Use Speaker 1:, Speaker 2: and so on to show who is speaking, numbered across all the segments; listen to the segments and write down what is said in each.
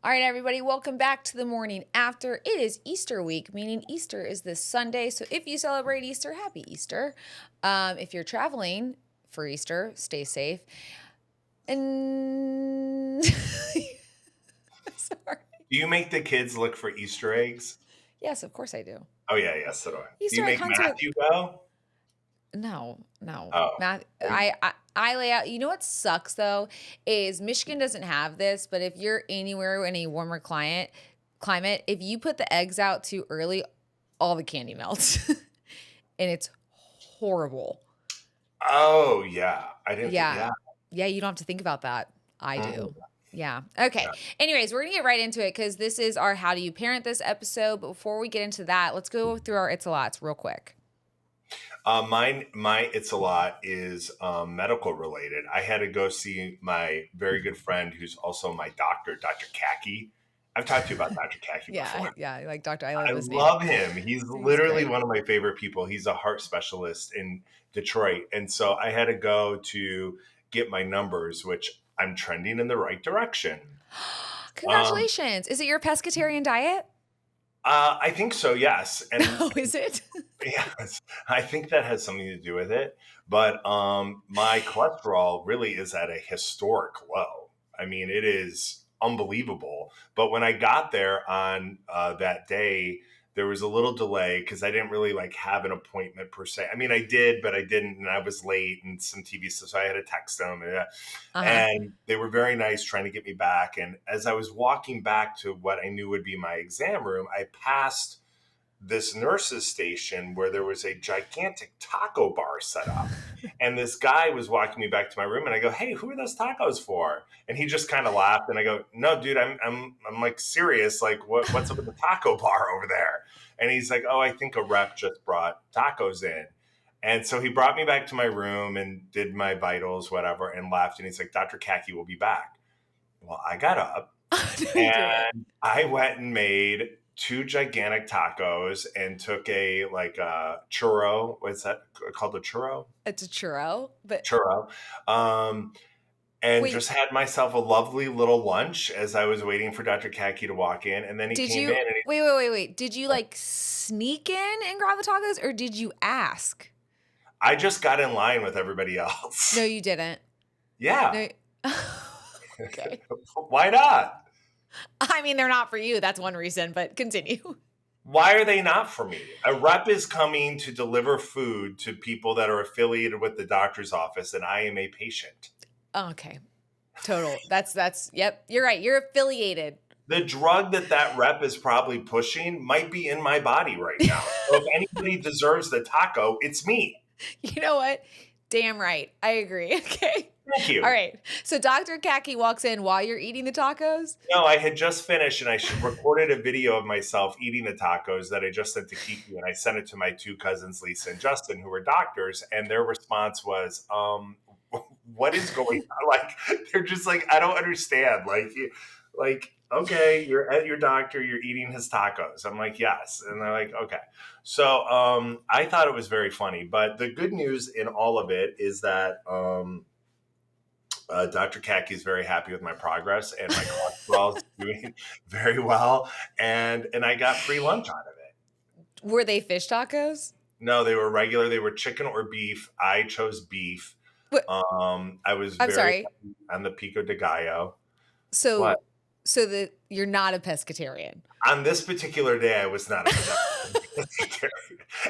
Speaker 1: All right, everybody, welcome back to the morning after. It is Easter week, meaning Easter is this Sunday. So if you celebrate Easter, happy Easter. If you're traveling for Easter, stay safe. And sorry.
Speaker 2: Do you make the kids look for Easter eggs?
Speaker 1: Yes, of course I do.
Speaker 2: Oh yeah, yes, so do I. Do you
Speaker 1: Easter egg
Speaker 2: make
Speaker 1: hunts are
Speaker 2: Matthew go?
Speaker 1: no.
Speaker 2: Oh,
Speaker 1: Math, I lay out. You know what sucks though is Michigan doesn't have this, but if you're anywhere in a warmer climate, if you put the eggs out too early, all the candy melts, and it's horrible.
Speaker 2: oh yeah. I didn't think.
Speaker 1: Yeah,
Speaker 2: Yeah.
Speaker 1: yeah. You don't have to think about that. I
Speaker 2: Mm,
Speaker 1: do. Yeah. Okay.
Speaker 2: yeah.
Speaker 1: Anyways, we're gonna get right into it because this is our "How Do You Parent This" episode. But before we get into that, let's go through our "It's a Lots" real quick.
Speaker 2: My it's a lot is medical related. I had to go see my very good friend who's also my doctor, Dr. Kaki. I've talked to you about Dr. Kaki
Speaker 1: Yeah,
Speaker 2: before.
Speaker 1: yeah. Like Doctor, I love
Speaker 2: I
Speaker 1: his name.
Speaker 2: love him. He's
Speaker 1: He's
Speaker 2: literally
Speaker 1: great.
Speaker 2: one of my favorite people. He's a heart specialist in Detroit. And so I had to go to get my numbers, which I'm trending in the right direction. Um,
Speaker 1: Congratulations. Is it your pescatarian diet?
Speaker 2: I think so, yes. And
Speaker 1: Oh, is it?
Speaker 2: yes, I think that has something to do with it. But my cholesterol really is at a historic low. I mean, it is unbelievable. But when I got there on that day, there was a little delay because I didn't really like have an appointment per se. I mean, I did, but I didn't, and I was late and some TV stuff, so I had to text them,
Speaker 1: Uh-huh.
Speaker 2: and they were very nice trying to get me back. And as I was walking back to what I knew would be my exam room, I passed this nurse's station where there was a gigantic taco bar set up. And this guy was walking me back to my room and I go, "Hey, who are those tacos for?" And he just kind of laughed and I go, "No, dude, I'm like serious. Like what's up with the taco bar over there?" And he's like, "Oh, I think a rep just brought tacos in." And so he brought me back to my room and did my vitals, whatever, and left. And he's like, "Dr. Kaki will be back." Well, I got up
Speaker 1: No, you didn't.
Speaker 2: and I went and made two gigantic tacos and took a like a churro. What's that called? A churro?
Speaker 1: It's a churro, but
Speaker 2: Churro. Um, and
Speaker 1: wait,
Speaker 2: just had myself a lovely little lunch as I was waiting for Dr. Kaki to walk in. And then he
Speaker 1: did
Speaker 2: came in
Speaker 1: you
Speaker 2: and
Speaker 1: wait. Did you like sneak in and grab the tacos or did you ask?
Speaker 2: I just got in line with everybody
Speaker 1: No,
Speaker 2: else.
Speaker 1: you didn't.
Speaker 2: Yeah.
Speaker 1: No. Okay.
Speaker 2: Why not?
Speaker 1: I mean, they're not for you. That's one reason, but continue.
Speaker 2: Why are they not for me? A rep is coming to deliver food to people that are affiliated with the doctor's office, and I am a patient.
Speaker 1: Okay. Total. That's yep, you're right. You're affiliated.
Speaker 2: The drug that rep is probably pushing might be in my body right now. So if anybody deserves the taco, it's me.
Speaker 1: You know what? Damn right. I agree. Okay.
Speaker 2: Thank
Speaker 1: All
Speaker 2: you.
Speaker 1: right. So Dr. Kaki walks in while you're eating the tacos.
Speaker 2: No, I had just finished and I recorded a video of myself eating the tacos that I just sent to Kiki, and I sent it to my two cousins, Lisa and Justin, who are doctors, and their response was, what is going on? Like, they're just like, I don't understand. Like, okay, you're at your doctor, you're eating his tacos. I'm like, yes. And they're like, okay. So I thought it was very funny. But the good news in all of it is that Dr. Kaki is very happy with my progress, and my cholesterol is doing very well. And I got free lunch out of it.
Speaker 1: Were they fish tacos?
Speaker 2: No, they were regular. They were chicken or beef. I chose beef.
Speaker 1: What?
Speaker 2: I was
Speaker 1: I'm
Speaker 2: very
Speaker 1: sorry.
Speaker 2: happy on the pico de gallo. What?
Speaker 1: So so that you're not a pescatarian.
Speaker 2: On this particular day, I was not a vegetarian.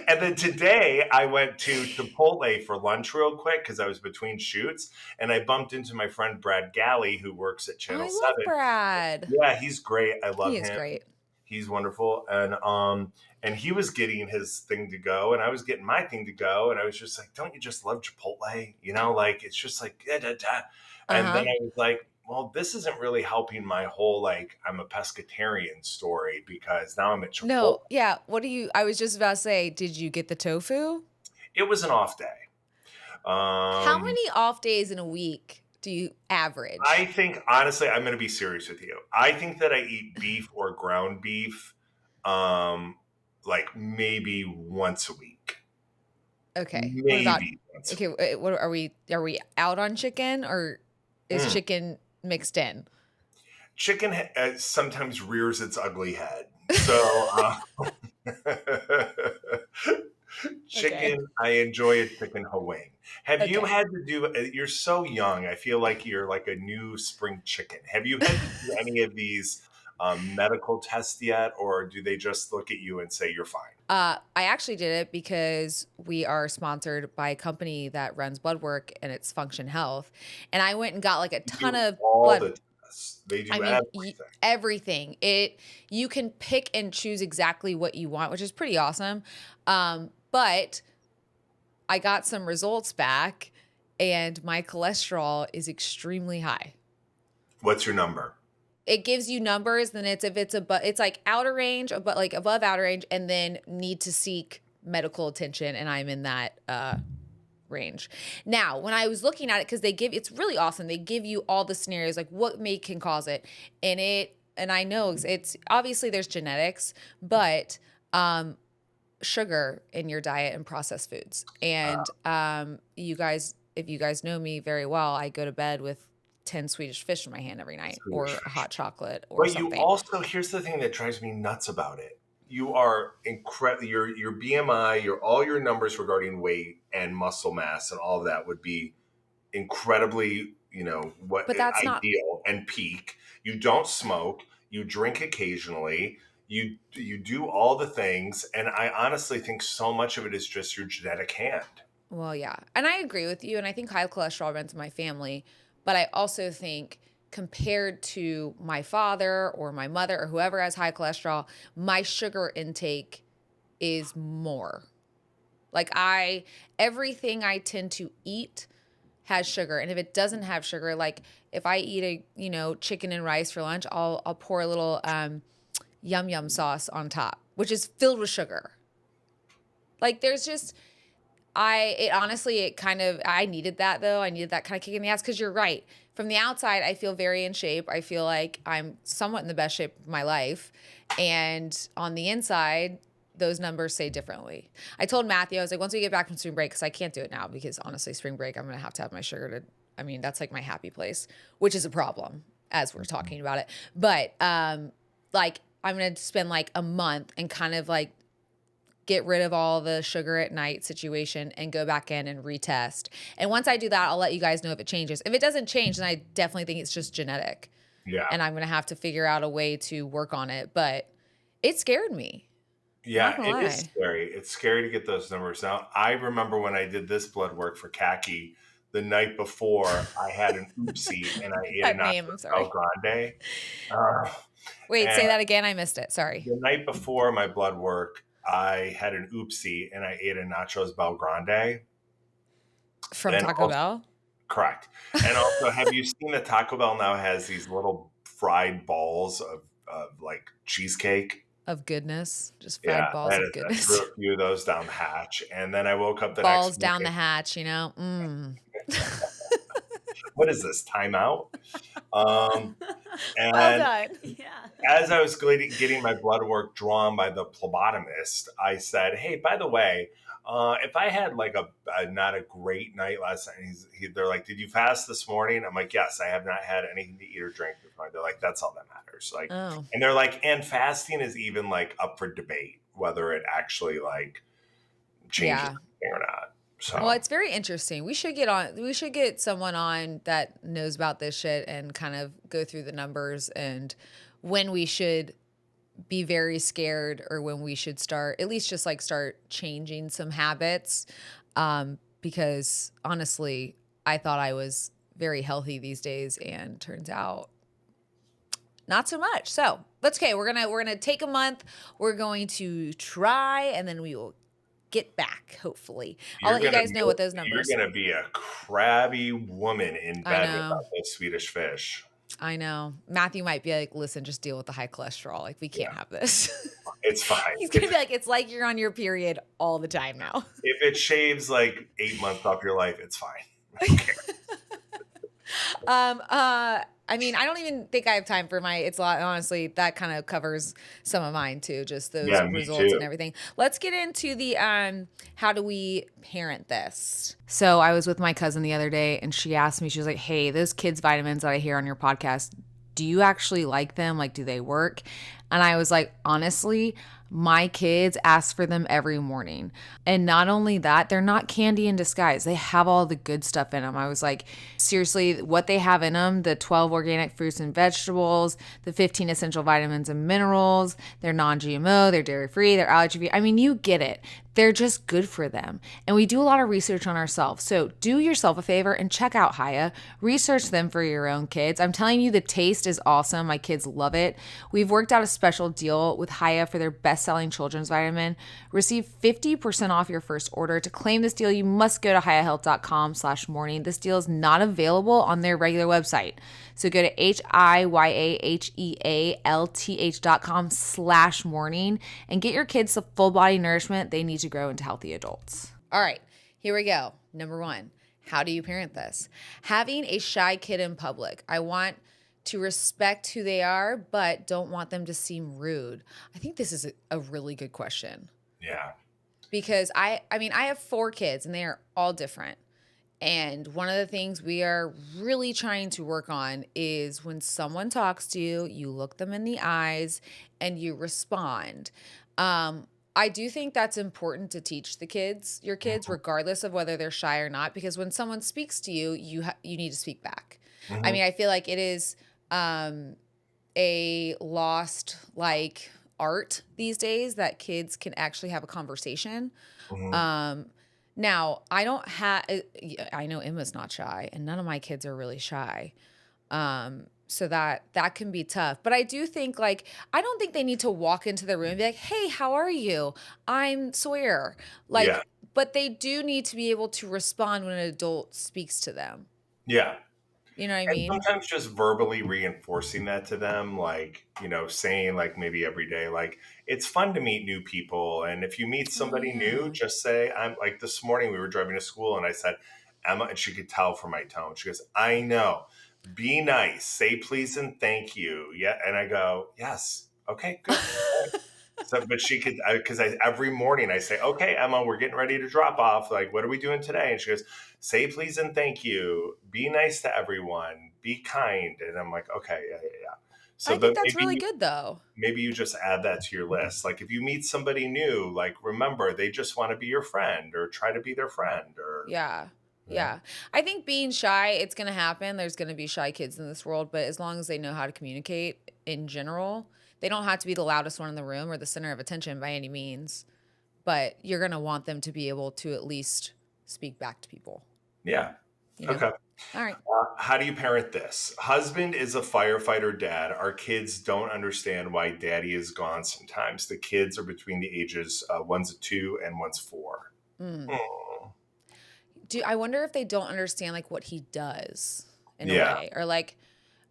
Speaker 2: And then today, I went to Chipotle for lunch real quick because I was between shoots, and I bumped into my friend Brad Galley, who works at
Speaker 1: Oh,
Speaker 2: Channel
Speaker 1: I love
Speaker 2: 7.
Speaker 1: Brad.
Speaker 2: Yeah, he's great. I
Speaker 1: He
Speaker 2: love
Speaker 1: is
Speaker 2: him.
Speaker 1: great.
Speaker 2: He's wonderful. And he was getting his thing to go and I was getting my thing to go. And I was just like, don't you just love Chipotle? You know, like it's just like da, da, da. And then
Speaker 1: Uh-huh.
Speaker 2: I was like, well, this isn't really helping my whole like I'm a pescatarian story because now I'm at Chipotle.
Speaker 1: No, yeah. What do you I was just about to say, did you get the tofu?
Speaker 2: It was an off day.
Speaker 1: How
Speaker 2: Um,
Speaker 1: many off days in a week do you
Speaker 2: I
Speaker 1: average?
Speaker 2: think honestly, I'm going to be serious with you. I think that I eat beef or ground beef, um, like maybe once a week.
Speaker 1: Okay. What about
Speaker 2: Maybe once a
Speaker 1: okay,
Speaker 2: week.
Speaker 1: what are we out on chicken or is
Speaker 2: Mm.
Speaker 1: chicken mixed in?
Speaker 2: chicken sometimes rears its ugly head. So,
Speaker 1: Okay.
Speaker 2: chicken, I enjoy a chicken wing. Have you
Speaker 1: Okay.
Speaker 2: had to do, you're so young, I feel like you're like a new spring chicken. Have you had to do any of these medical tests yet, or do they just look at you and say you're fine?
Speaker 1: I actually did it because we are sponsored by a company that runs blood work and it's Function Health. And I went and got like a
Speaker 2: They
Speaker 1: ton
Speaker 2: do
Speaker 1: of
Speaker 2: all
Speaker 1: blood.
Speaker 2: the tests. They
Speaker 1: I
Speaker 2: do
Speaker 1: mean,
Speaker 2: everything.
Speaker 1: everything. You can pick and choose exactly what you want, which is pretty awesome. But I got some results back and my cholesterol is extremely high.
Speaker 2: What's your number?
Speaker 1: It gives you numbers, then it's if it's above, it's like outer range, but like above outer range, and then need to seek medical attention, and I'm in that range. Now, when I was looking at it, because it's really awesome. They give you all the scenarios, like what can cause it, and I know it's obviously there's genetics, but sugar in your diet and processed foods, and you guys, if you guys know me very well, I go to bed with 10 Swedish fish in my hand every night,
Speaker 2: Swedish
Speaker 1: or a
Speaker 2: fish.
Speaker 1: hot chocolate or
Speaker 2: But you
Speaker 1: something.
Speaker 2: also, here's the thing that drives me nuts about it. You are incredible. Your BMI, all your numbers regarding weight and muscle mass and all of that would be incredibly, what
Speaker 1: But that's not,
Speaker 2: ideal and peak. You don't smoke. You drink occasionally. You do all the things, and I honestly think so much of it is just your genetic hand.
Speaker 1: well, yeah. And I agree with you. And I think high cholesterol runs in my family. But I also think compared to my father or my mother or whoever has high cholesterol, my sugar intake is more. Like everything I tend to eat has sugar. And if it doesn't have sugar, like if I eat chicken and rice for lunch, I'll pour a little yum yum sauce on top, which is filled with sugar. Like there's just I needed that though. I needed that kind of kick in the ass because you're right. From the outside, I feel very in shape. I feel like I'm somewhat in the best shape of my life. And on the inside, those numbers say differently. I told Matthew, I was like, once we get back from spring break, because I can't do it now because honestly, spring break, I'm going to have my sugar that's like my happy place, which is a problem as we're talking about it. But like I'm going to spend like a month and kind of like get rid of all the sugar at night situation and go back in and retest. And once I do that, I'll let you guys know if it changes. If it doesn't change, then I definitely think it's just genetic.
Speaker 2: Yeah.
Speaker 1: And I'm going to have to figure out a way to work on it. But it scared me. I'm not
Speaker 2: Yeah,
Speaker 1: going to
Speaker 2: it is
Speaker 1: lie.
Speaker 2: scary. It's scary to get those numbers. Now, I remember when I did this blood work for khaki the night before, I had an oopsie and I ate a
Speaker 1: That name,
Speaker 2: nacho
Speaker 1: I'm
Speaker 2: Bel
Speaker 1: sorry.
Speaker 2: Grande. Uh,
Speaker 1: Wait,
Speaker 2: and
Speaker 1: say that again. I missed it. Sorry.
Speaker 2: the night before my blood work, I had an oopsie and I ate a nachos Bel Grande.
Speaker 1: From
Speaker 2: And
Speaker 1: Taco
Speaker 2: also,
Speaker 1: Bell?
Speaker 2: correct. And also, have you seen that Taco Bell now has these little fried balls of like cheesecake?
Speaker 1: Of goodness. Just fried
Speaker 2: Yeah,
Speaker 1: balls of
Speaker 2: I threw
Speaker 1: goodness.
Speaker 2: a few of those down the hatch, and then I woke up the next
Speaker 1: Balls down the
Speaker 2: morning.
Speaker 1: hatch, Mm.
Speaker 2: What is this, timeout? Um,
Speaker 1: Well
Speaker 2: and
Speaker 1: done. Yeah.
Speaker 2: as I was getting my blood work drawn by the phlebotomist, I said, "Hey, by the way, if I had like a not a great night last night," they're like, "Did you fast this morning?" I'm like, "Yes, I have not had anything to eat or drink this morning." They're like, "That's all that matters." Like,
Speaker 1: Oh.
Speaker 2: and they're like, "And fasting is even like up for debate whether it actually like changes
Speaker 1: Yeah.
Speaker 2: anything or not."
Speaker 1: Well,
Speaker 2: So
Speaker 1: it's very interesting. We should get someone on that knows about this shit and kind of go through the numbers and when we should be very scared or when we should start at least just like start changing some habits. Because honestly, I thought I was very healthy these days and turns out not so much. So that's okay. We're gonna take a month. We're going to try and then we will get back, hopefully. I'll
Speaker 2: you're
Speaker 1: let you
Speaker 2: gonna
Speaker 1: guys know what those numbers
Speaker 2: you're
Speaker 1: say.
Speaker 2: gonna be a crabby woman in
Speaker 1: I
Speaker 2: bed
Speaker 1: know.
Speaker 2: without those Swedish fish.
Speaker 1: I know. Matthew might be like, listen, just deal with the high cholesterol. Like, we can't
Speaker 2: Yeah,
Speaker 1: have this.
Speaker 2: it's fine.
Speaker 1: He's going to be like, it's like you're on your period all the time now.
Speaker 2: If it shaves like 8 months off your life, it's fine. I don't care.
Speaker 1: I mean, I don't even think I have time for it's a lot, honestly, that kind of covers some of mine too, just those
Speaker 2: Yeah, me
Speaker 1: results and
Speaker 2: too.
Speaker 1: everything. Let's get into the, how do we parent this? So I was with my cousin the other day and she asked me, she was like, hey, those kids vitamins that I hear on your podcast, do you actually like them? Like, do they work? And I was like, honestly, my kids ask for them every morning. And not only that, they're not candy in disguise. They have all the good stuff in them. I was like, seriously, what they have in them, the 12 organic fruits and vegetables, the 15 essential vitamins and minerals, they're non GMO, they're dairy free, they're allergy free. I mean, you get it. They're just good for them. And we do a lot of research on ourselves. So do yourself a favor and check out Haya. Research them for your own kids. I'm telling you, the taste is awesome. My kids love it. We've worked out a special deal with Haya for their best-selling children's vitamin. Receive 50% off your first order. To claim this deal, you must go to hayahealth.com/morning. This deal is not available on their regular website. So go to HIYAHEALTH.com/morning and get your kids the full body nourishment they need to grow into healthy adults. All right, here we go. Number 1, how do you parent this? Having a shy kid in public. I want to respect who they are, but don't want them to seem rude. I think this is a really good question.
Speaker 2: Yeah.
Speaker 1: Because I mean, I have 4 kids and they are all different. And one of the things we are really trying to work on is when someone talks to you, you look them in the eyes and you respond. I do think that's important to teach your kids, regardless of whether they're shy or not, because when someone speaks to you, you need to speak back. I mean, I feel like it is a lost like art these days that kids can actually have a conversation. Now, I don't have, I know Emma's not shy and none of my kids are really shy. So that can be tough. But I do think like, I don't think they need to walk into the room and be like, hey, how are you? I'm Sawyer.
Speaker 2: Yeah.
Speaker 1: Like, but they do need to be able to respond when an adult speaks to them.
Speaker 2: Yeah.
Speaker 1: You know what I
Speaker 2: And
Speaker 1: mean?
Speaker 2: sometimes just verbally reinforcing that to them, like, saying like maybe every day, like, it's fun to meet new people. And if you meet
Speaker 1: Oh,
Speaker 2: somebody new,
Speaker 1: yeah.
Speaker 2: just say, I'm like this morning we were driving to school and I said, Emma, and she could tell from my tone. She goes, I know. Be nice. Say please and thank you. Yeah. And I go, yes. Okay, good. So, but she could, because every morning I say, okay, Emma, we're getting ready to drop off. Like, what are we doing today? And she goes, say please and thank you. Be nice to everyone. Be kind. And I'm like, okay, yeah, yeah, yeah. So,
Speaker 1: I think
Speaker 2: but
Speaker 1: that's really good though.
Speaker 2: maybe you just add that to your list. Like, if you meet somebody new, like, remember they just want to be your friend, or try to be their friend, or
Speaker 1: Yeah.
Speaker 2: you know,
Speaker 1: Yeah. I think being shy, it's going to happen. There's going to be shy kids in this world, but as long as they know how to communicate in general, they don't have to be the loudest one in the room or the center of attention by any means, but you're going to want them to be able to at least speak back to people,
Speaker 2: yeah.
Speaker 1: you know?
Speaker 2: Okay.
Speaker 1: All right.
Speaker 2: How do you parent this? Husband is a firefighter dad. Our kids don't understand why daddy is gone sometimes. The kids are between the ages, one's 2 and one's 4.
Speaker 1: Mm.
Speaker 2: Hmm.
Speaker 1: I wonder if they don't understand like what he does in a
Speaker 2: Yeah.
Speaker 1: way or like,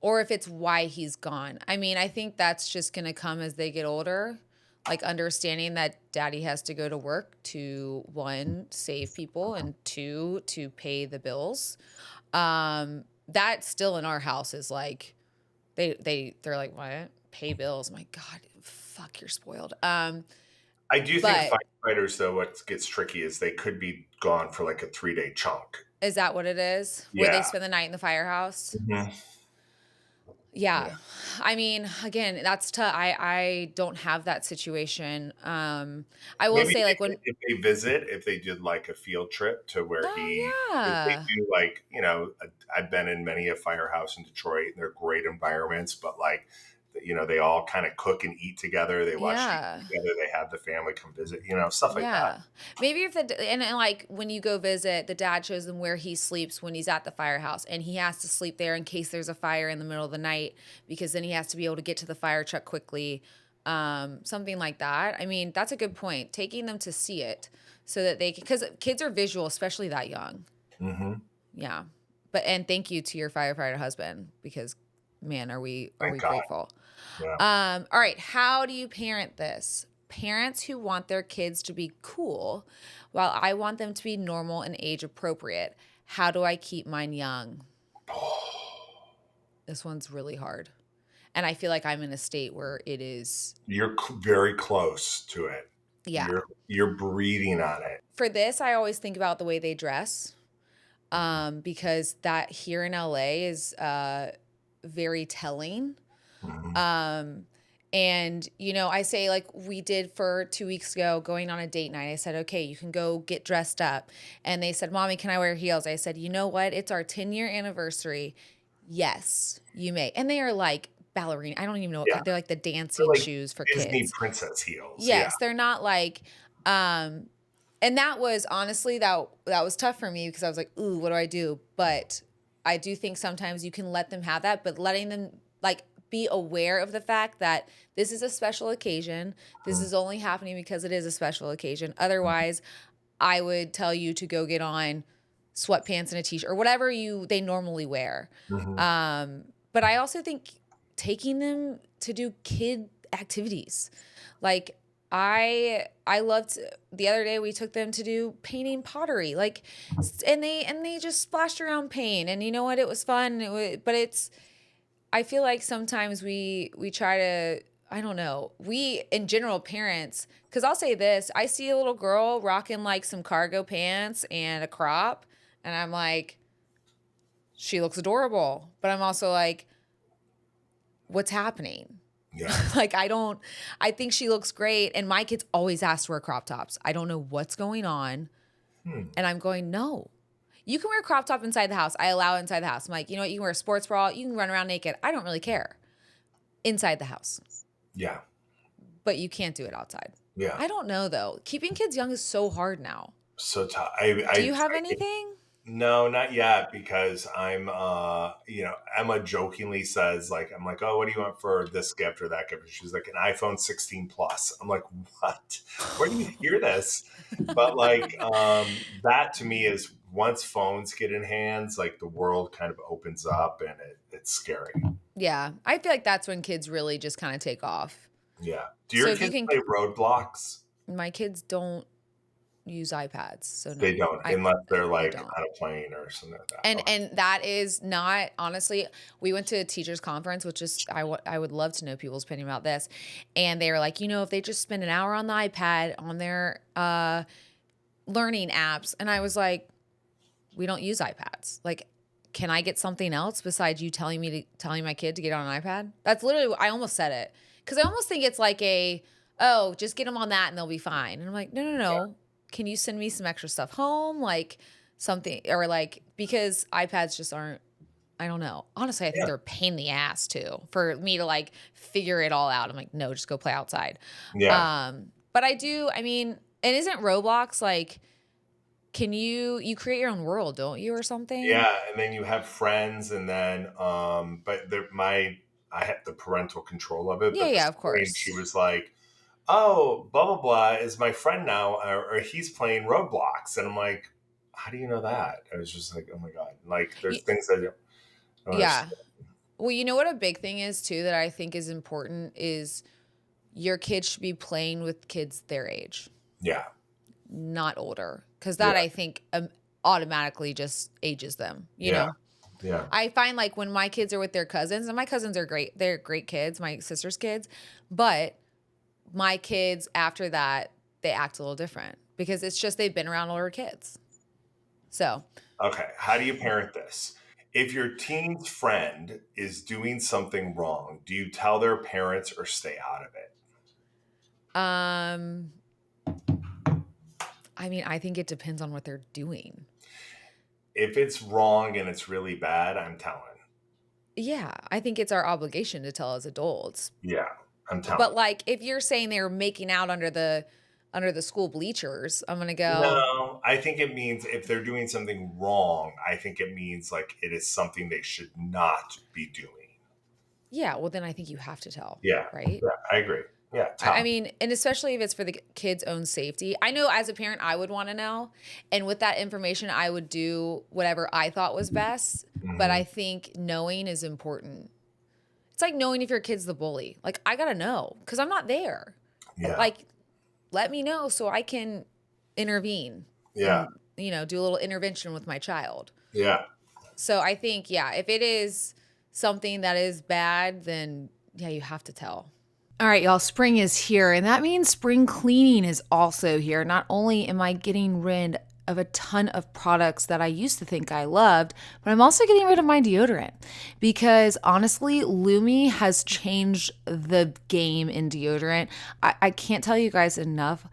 Speaker 1: or if it's why he's gone. I mean, I think that's just going to come as they get older, like understanding that daddy has to go to work to 1, save people, and 2, to pay the bills. That still in our house is like, they're like, what? Pay bills. I'm like, God, fuck, you're spoiled.
Speaker 2: I do think
Speaker 1: But
Speaker 2: firefighters, though, what gets tricky is they could be gone for like a 3-day chunk.
Speaker 1: is that what it is? Where they
Speaker 2: Yeah.
Speaker 1: spend the night in the firehouse?
Speaker 2: Mhm.
Speaker 1: Yeah.
Speaker 2: Yeah.
Speaker 1: I mean, again, that's tough. I don't have that situation. I will
Speaker 2: Maybe
Speaker 1: say like when
Speaker 2: if they visit, if they did like a field trip to where
Speaker 1: oh
Speaker 2: if they
Speaker 1: yeah.
Speaker 2: do like, I've been in many a firehouse in Detroit and they're great environments, but like, they all kind of cook and eat together. They watch TV
Speaker 1: Yeah.
Speaker 2: together. They have the family come visit, stuff like that.
Speaker 1: Yeah. Maybe if and like when you go visit, the dad shows them where he sleeps when he's at the firehouse and he has to sleep there in case there's a fire in the middle of the night because then he has to be able to get to the fire truck quickly. Something like that. I mean, that's a good point. Taking them to see it so that they can, because kids are visual, especially that young.
Speaker 2: Hmm.
Speaker 1: Yeah. And thank you to your firefighter husband because man, are we
Speaker 2: Thank God.
Speaker 1: grateful.
Speaker 2: Yeah.
Speaker 1: All right. How do you parent this? Parents who want their kids to be cool while I want them to be normal and age appropriate. How do I keep mine young? This one's really hard. And I feel like I'm in a state where it is,
Speaker 2: You're very close to it.
Speaker 1: yeah.
Speaker 2: You're breathing on it.
Speaker 1: For this, I always think about the way they dress because that here in LA is very telling.
Speaker 2: Mhm.
Speaker 1: And, I say, like we did for 2 weeks ago, going on a date night. I said, okay, you can go get dressed up. And they said, Mommy, can I wear heels? I said, you know what? It's our 10-year anniversary. Yes, you may. And they are like ballerina. I don't even know what
Speaker 2: Yeah.
Speaker 1: kind. They're like the
Speaker 2: They're
Speaker 1: dancing
Speaker 2: like
Speaker 1: shoes for
Speaker 2: Disney
Speaker 1: kids.
Speaker 2: princess heels. Yeah.
Speaker 1: Yes, they're not like, um, and that was honestly that was tough for me because I was like, ooh, what do I do? But I do think sometimes you can let them have that, but letting them like be aware of the fact that this is a special occasion. This
Speaker 2: Mhm.
Speaker 1: is only happening because it is a special occasion. Otherwise, I would tell you to go get on sweatpants and a t-shirt or whatever they normally wear.
Speaker 2: Mhm.
Speaker 1: But I also think taking them to do kid activities, like I loved the other day we took them to do painting pottery, like, and they just splashed around paint, and you know what, it was fun. But I feel like sometimes we try to, I don't know, we in general parents, because I'll say this, I see a little girl rocking like some cargo pants and a crop, and I'm like, she looks adorable. But I'm also like, what's happening?
Speaker 2: Yeah.
Speaker 1: Like, I think she looks great. And my kids always ask to wear crop tops. I don't know what's going on.
Speaker 2: Hmm.
Speaker 1: And I'm going, no. You can wear a crop top inside the house. I allow it inside the house. I'm like, you know what? You can wear a sports bra. You can run around naked. I don't really care. Inside the house.
Speaker 2: Yeah.
Speaker 1: But you can't do it outside.
Speaker 2: Yeah.
Speaker 1: I don't know, though. Keeping kids young is so hard now.
Speaker 2: So tough.
Speaker 1: Do you have anything?
Speaker 2: No, not yet, because Emma jokingly says, like, I'm like, oh, what do you want for this gift or that gift? And she's like, an iPhone 16 Plus. I'm like, what? Where do you hear this? But like, that to me is once phones get in hands, like the world kind of opens up and it's scary.
Speaker 1: Yeah. I feel like that's when kids really just kind of take off.
Speaker 2: Yeah. Do
Speaker 1: So
Speaker 2: your
Speaker 1: if you
Speaker 2: kids
Speaker 1: can,
Speaker 2: play Roadblocks?
Speaker 1: my kids don't use iPads, so
Speaker 2: They
Speaker 1: no,
Speaker 2: don't, unless they're
Speaker 1: they
Speaker 2: like
Speaker 1: don't.
Speaker 2: on a plane or something like that.
Speaker 1: And
Speaker 2: Okay.
Speaker 1: and that is not, honestly. We went to a teachers conference, which is I would love to know people's opinion about this, and they were like, if they just spend an hour on the iPad on their learning apps, and I was like, we don't use iPads. Like, can I get something else besides you telling my kid to get on an iPad? That's literally, I almost said it because I almost think it's like oh, just get them on that and they'll be fine. And I'm like, no, no, no. Can you send me some extra stuff home? Like something, or like, because iPads just aren't, I don't know. Honestly, I think
Speaker 2: Yeah.
Speaker 1: they're a pain in the ass too for me to like figure it all out. I'm like, no, just go play outside.
Speaker 2: Yeah.
Speaker 1: But I mean, and isn't Roblox like, can you create your own world, don't you, or something?
Speaker 2: Yeah, and then you have friends, and then but I had the parental control of it,
Speaker 1: Yeah,
Speaker 2: but
Speaker 1: yeah,
Speaker 2: this
Speaker 1: of
Speaker 2: morning she
Speaker 1: course.
Speaker 2: was like, "Oh, blah blah blah is my friend now, or he's playing Roblox," and I'm like, "How do you know that?" I was just like, "Oh my god!" Like, there's
Speaker 1: Y-
Speaker 2: things I don't
Speaker 1: Yeah.
Speaker 2: understand.
Speaker 1: Well, you know what a big thing is too that I think is important is your kids should be playing with kids their age,
Speaker 2: Yeah,
Speaker 1: not older, because that
Speaker 2: yeah,
Speaker 1: I think automatically just ages them.
Speaker 2: yeah, yeah,
Speaker 1: I find like when my kids are with their cousins, and my cousins are great, they're great kids, my sister's kids, but my kids after that, they act a little different because it's just they've been around older kids. So,
Speaker 2: Okay, how do you parent this? If your teen's friend is doing something wrong, do you tell their parents or stay out of it?
Speaker 1: um, I mean, I think it depends on what they're doing.
Speaker 2: If it's wrong and it's really bad, I'm telling.
Speaker 1: Yeah, I think it's our obligation to tell as adults.
Speaker 2: Yeah, I'm
Speaker 1: But
Speaker 2: telling.
Speaker 1: like if you're saying they were making out under the school bleachers, I'm gonna go,
Speaker 2: No, I think it means if they're doing something wrong, I think it means like it is something they should not be doing.
Speaker 1: yeah, well then I think you have to tell,
Speaker 2: Yeah,
Speaker 1: right?
Speaker 2: yeah, I agree. Yeah,
Speaker 1: I
Speaker 2: tell.
Speaker 1: mean, and especially if it's for the kid's own safety. I know as a parent, I would want to know. And with that information, I would do whatever I thought was best. But
Speaker 2: Hmm.
Speaker 1: I think knowing is important. It's like knowing if your kid's the bully. Like, I got to know because I'm not there.
Speaker 2: Yeah,
Speaker 1: Like, let me know so I can intervene
Speaker 2: yeah,
Speaker 1: and, do a little intervention with my child.
Speaker 2: yeah,
Speaker 1: So I think, yeah, if it is something that is bad, then yeah, you have to tell. All right, y'all, spring is here, and that means spring cleaning is also here. Not only am I getting rid of a ton of products that I used to think I loved, but I'm also getting rid of my deodorant because honestly, Lumi has changed the game in deodorant. I can't tell you guys enough.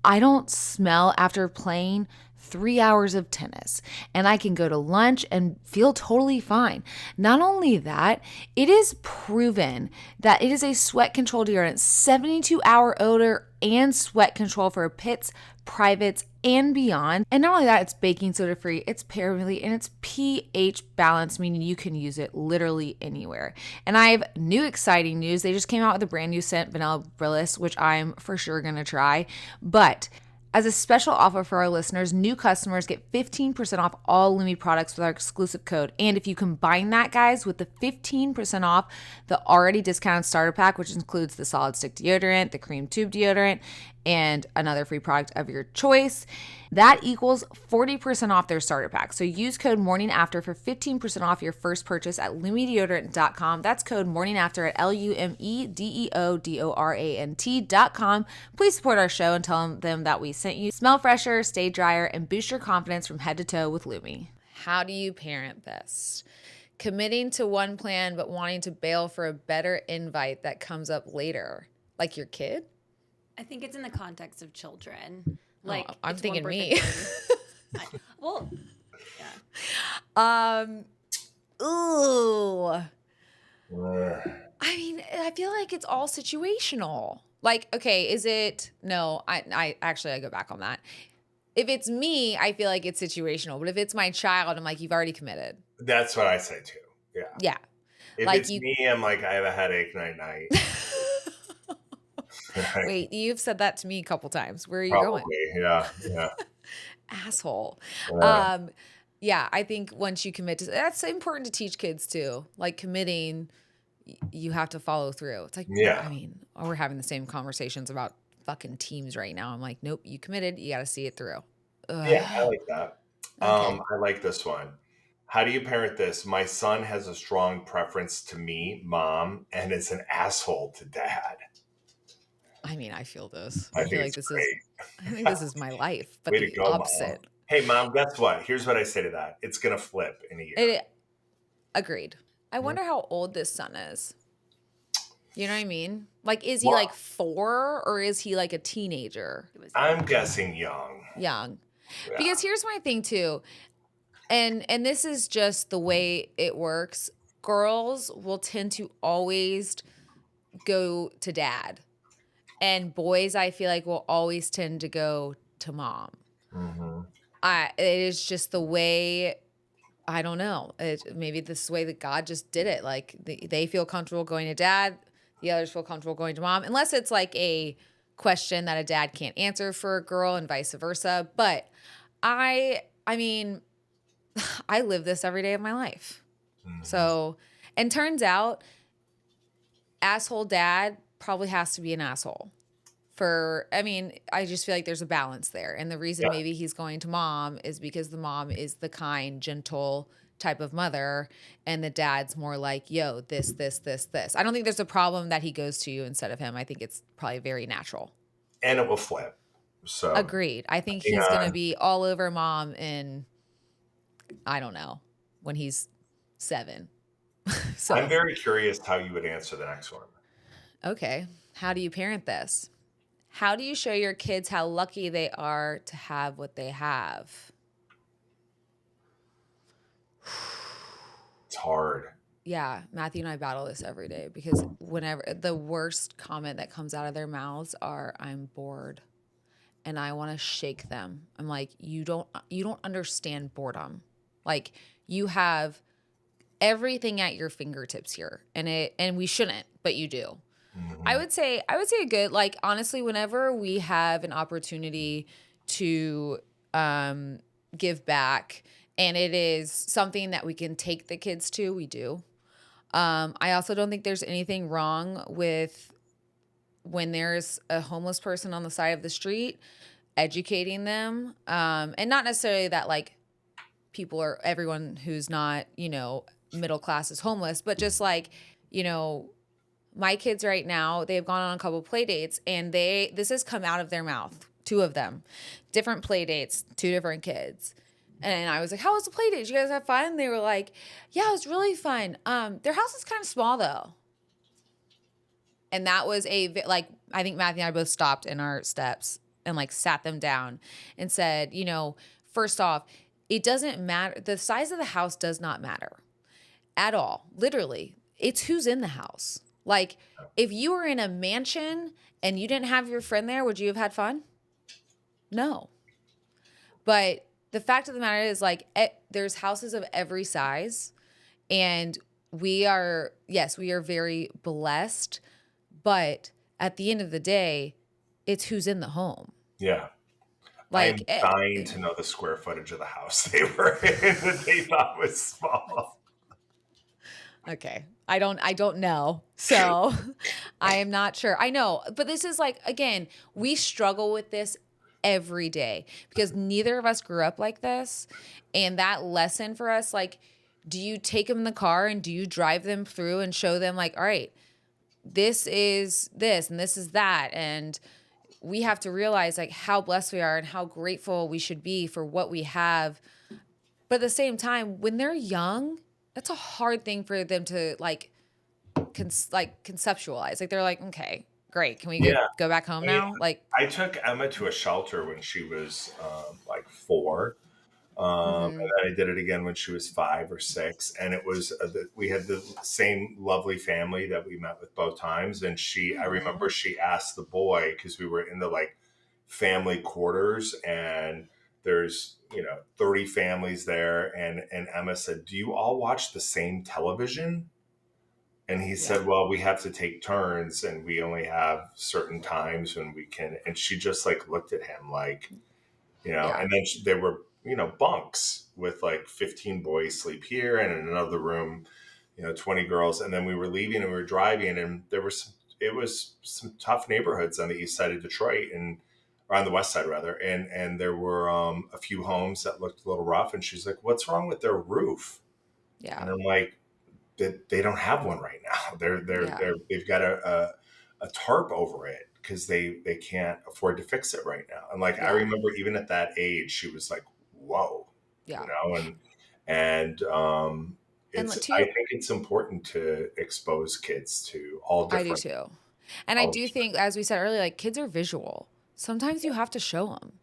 Speaker 1: I don't smell after playing 3 hours of tennis, and I can go to lunch and feel totally fine. Not only that, it is proven that it is a sweat control deodorant, 72-hour odor and sweat control for pits, privates, and beyond. And not only that, it's baking soda free, it's paraben free, and it's pH balanced, meaning you can use it literally anywhere. And I have new exciting news. They just came out with a brand new scent, Vanilla Brillis, which I'm for sure gonna try. But as a special offer for our listeners, new customers get 15% off all Lumi products with our exclusive code. And if you combine that, guys, with the 15% off the already discounted starter pack, which includes the solid stick deodorant, the cream tube deodorant, and another free product of your choice, that equals 40% off their starter pack. So use code morning after for 15% off your first purchase at lumedeodorant.com. That's code morning after at LUMEDEODORANT.com. Please support our show and tell them that we sent you. Smell fresher, stay drier, and boost your confidence from head to toe with Lumi. How do you parent this? Committing to one plan but wanting to bail for a better invite that comes up later, like your kid?
Speaker 3: I think it's in the context of children. Like,
Speaker 1: I'm
Speaker 3: it's
Speaker 1: thinking
Speaker 3: one
Speaker 1: me.
Speaker 3: Well,
Speaker 1: yeah. Ooh.
Speaker 2: Ugh.
Speaker 1: I mean, I feel like it's all situational. Like, okay, is it? No, I actually, I go back on that. If it's me, I feel like it's situational. But if it's my child, I'm like, you've already committed.
Speaker 2: That's what I say too. Yeah.
Speaker 1: Yeah.
Speaker 2: If
Speaker 1: like
Speaker 2: it's me, I'm like, I have a headache night.
Speaker 1: Wait, you've said that to me a couple times. Where are you
Speaker 2: Probably.
Speaker 1: going?
Speaker 2: Yeah.
Speaker 1: Asshole.
Speaker 2: Yeah.
Speaker 1: Yeah, I think once you commit to, that's important to teach kids too. Like committing, you have to follow through. It's like,
Speaker 2: Yeah.
Speaker 1: I mean, we're having the same conversations about fucking teams right now. I'm like, nope, you committed. You got to see it through.
Speaker 2: Yeah, I like that.
Speaker 1: Okay.
Speaker 2: I like this one. How do you parent this? My son has a strong preference to me, mom, and is an asshole to dad.
Speaker 1: I mean, I feel this.
Speaker 2: I
Speaker 1: I
Speaker 2: think
Speaker 1: feel like
Speaker 2: it's
Speaker 1: this
Speaker 2: great.
Speaker 1: I think this is my life, but
Speaker 2: Way to
Speaker 1: the
Speaker 2: go, mom.
Speaker 1: opposite.
Speaker 2: Hey, mom, guess what? Here's what I say to that. It's going to flip in a year.
Speaker 1: Agreed. I wonder how old this son is. You know what I mean? Like, is he
Speaker 2: Well-
Speaker 1: like 4 or is he like a teenager?
Speaker 2: I'm guessing young.
Speaker 1: Young.
Speaker 2: Yeah.
Speaker 1: Because here's my thing too. And this is just the way it works. Girls will tend to always go to dad. And boys, I feel like, will always tend to go to mom.
Speaker 2: Mm-hmm.
Speaker 1: It is just the way, I don't know. Maybe this is the way that God just did it. Like they feel comfortable going to dad. The others feel comfortable going to mom. Unless it's like a question that a dad can't answer for a girl and vice versa. But I mean, I live this every day of my life.
Speaker 2: Mm-hmm.
Speaker 1: So, and turns out asshole dad probably has to be an asshole. I just feel like there's a balance there. And the reason maybe he's going to mom is because the mom is the kind, gentle type of mother. And the dad's more like, yo, this. I don't think there's a problem that he goes to you instead of him. I think it's probably very natural.
Speaker 2: And it will flip. So
Speaker 1: Agreed. I think he's going to be all over mom in, I don't know, when he's 7. So
Speaker 2: I'm very curious how you would answer the next one.
Speaker 1: Okay. How do you parent this? How do you show your kids how lucky they are to have what they have?
Speaker 2: It's hard.
Speaker 1: Yeah, Matthew and I battle this every day because whenever the worst comment that comes out of their mouths are, I'm bored. And I want to shake them. I'm like, you don't understand boredom. Like, you have everything at your fingertips here. And we shouldn't, but you do. Mm-hmm. I would say a good, like, honestly, whenever we have an opportunity to give back and it is something that we can take the kids to, we do. I also don't think there's anything wrong with when there's a homeless person on the side of the street, educating them. And not necessarily that like everyone who's not, middle class is homeless, but just like, my kids right now, they've gone on a couple play dates and this has come out of their mouth 2 of them, different play dates, 2 different kids. And I was like, how was the play date? Did you guys have fun? And they were like, yeah, it was really fun. Their house is kind of small though. And that was like, I think Matthew and I both stopped in our steps and like sat them down and said, you know, first off, it doesn't matter. The size of the house does not matter at all. Literally, it's who's in the house. Like, if you were in a mansion and you didn't have your friend there, would you have had fun? No. But the fact of the matter is, like, there's houses of every size, and we are very blessed. But at the end of the day, it's who's in the home.
Speaker 2: Yeah.
Speaker 1: Like,
Speaker 2: I'm dying to know the square footage of the house they were in that they thought was small.
Speaker 1: okay. I don't know. So I am not sure. I know. But this is like, again, we struggle with this every day because neither of us grew up like this. And that lesson for us, like, do you take them in the car and do you drive them through and show them like, all right, this is this and this is that. And we have to realize like how blessed we are and how grateful we should be for what we have. But at the same time, when they're young, that's a hard thing for them to like conceptualize. Like they're like, okay, great. Can we go back home now? Like
Speaker 2: I took Emma to a shelter when she was like 4. And then I did it again when she was 5 or 6. And it was, we had the same lovely family that we met with both times. And I remember she asked the boy, because we were in the like family quarters and there's, 30 families there. And Emma said, do you all watch the same television? And he said, well, we have to take turns and we only have certain times when we can. And she just like looked at him like, and then they were, bunks with like 15 boys sleep here and in another room, 20 girls. And then we were leaving and we were driving and it was some tough neighborhoods on the east side of Detroit or on the west side rather. And there were a few homes that looked a little rough. And she's like, what's wrong with their roof?
Speaker 1: Yeah.
Speaker 2: And I'm like, they don't have one right now. They've got a tarp over it because they can't afford to fix it right now. And like, I remember even at that age, she was like, whoa, and I think it's important to expose kids to all different.
Speaker 1: I do too. And I do think, as we said earlier, like kids are visual. Sometimes you have to show them.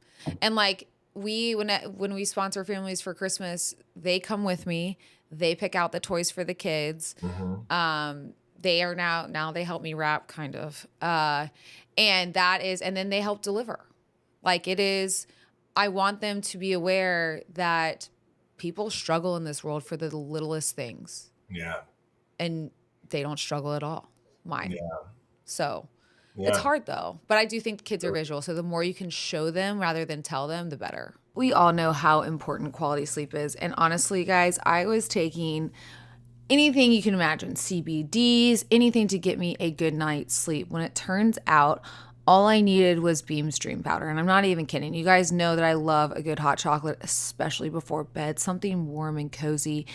Speaker 1: And like when we sponsor families for Christmas, they come with me. They pick out the toys for the kids. They are now they help me wrap kind of. And then they help deliver. Like it is, I want them to be aware that people struggle in this world for the littlest things.
Speaker 2: Yeah.
Speaker 1: And they don't struggle at all. Mine.
Speaker 2: Yeah.
Speaker 1: So it's hard though. But I do think kids are visual. So the more you can show them rather than tell them, the better. We all know how important quality sleep is. And honestly, guys, I was taking anything you can imagine, CBDs, anything to get me a good night's sleep. When it turns out all I needed was Beam's Dream Powder. And I'm not even kidding. You guys know that I love a good hot chocolate, especially before bed, something warm and cozy.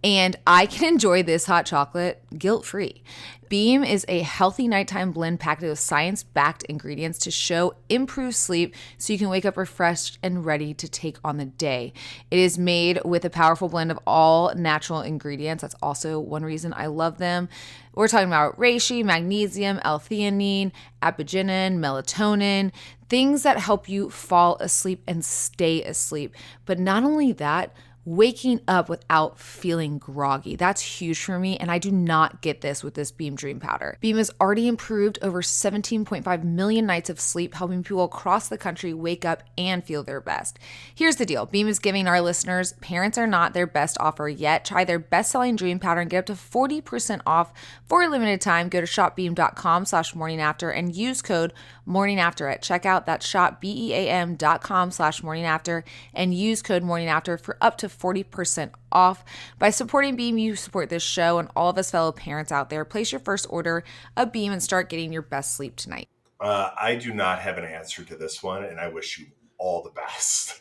Speaker 1: And I can enjoy this hot chocolate guilt-free. Beam is a healthy nighttime blend packed with science-backed ingredients to show improved sleep so you can wake up refreshed and ready to take on the day. It is made with a powerful blend of all natural ingredients. That's also one reason I love them. We're talking about reishi, magnesium, L-theanine, apigenin, melatonin, things that help you fall asleep and stay asleep. But not only that, waking up without feeling groggy. That's huge for me, and I do not get this with this Beam Dream Powder. Beam has already improved over 17.5 million nights of sleep, helping people across the country wake up and feel their best. Here's the deal. Beam is giving our listeners, parents are not their best offer yet. Try their best-selling Dream Powder and get up to 40% off for a limited time. Go to shopbeam.com/morningafter and use code morningafter at checkout. That's shopbeam.com/morningafter and use code morningafter for up to 40% off. By supporting Beam, you support this show and all of us fellow parents out there. Place your first order of Beam and start getting your best sleep tonight.
Speaker 2: I do not have an answer to this one, and I wish you all the best.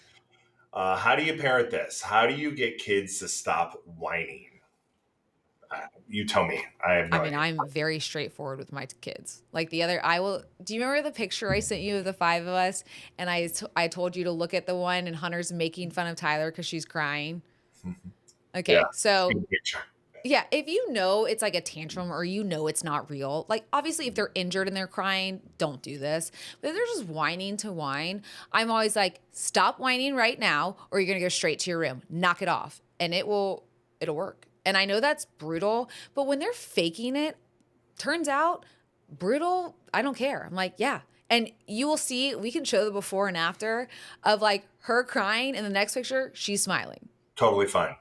Speaker 2: How do you parent this? How do you get kids to stop whining? You tell me. I have no
Speaker 1: I mean,
Speaker 2: idea.
Speaker 1: I'm very straightforward with my kids. Like do you remember the picture I sent you of the 5 of us? And I told you to look at the one and Hunter's making fun of Tyler because she's crying.
Speaker 2: Yeah.
Speaker 1: Okay. So,
Speaker 2: Big picture.
Speaker 1: yeah, if you know it's like a tantrum or you know it's not real, like obviously if they're injured and they're crying, don't do this. But if they're just whining to whine, I'm always like, stop whining right now or you're going to go straight to your room. Knock it off. And it'll work. And I know that's brutal, but when they're faking it, turns out brutal, I don't care. I'm like, yeah. And you will see, we can show the before and after of like her crying in the next picture, she's smiling.
Speaker 2: Totally fine.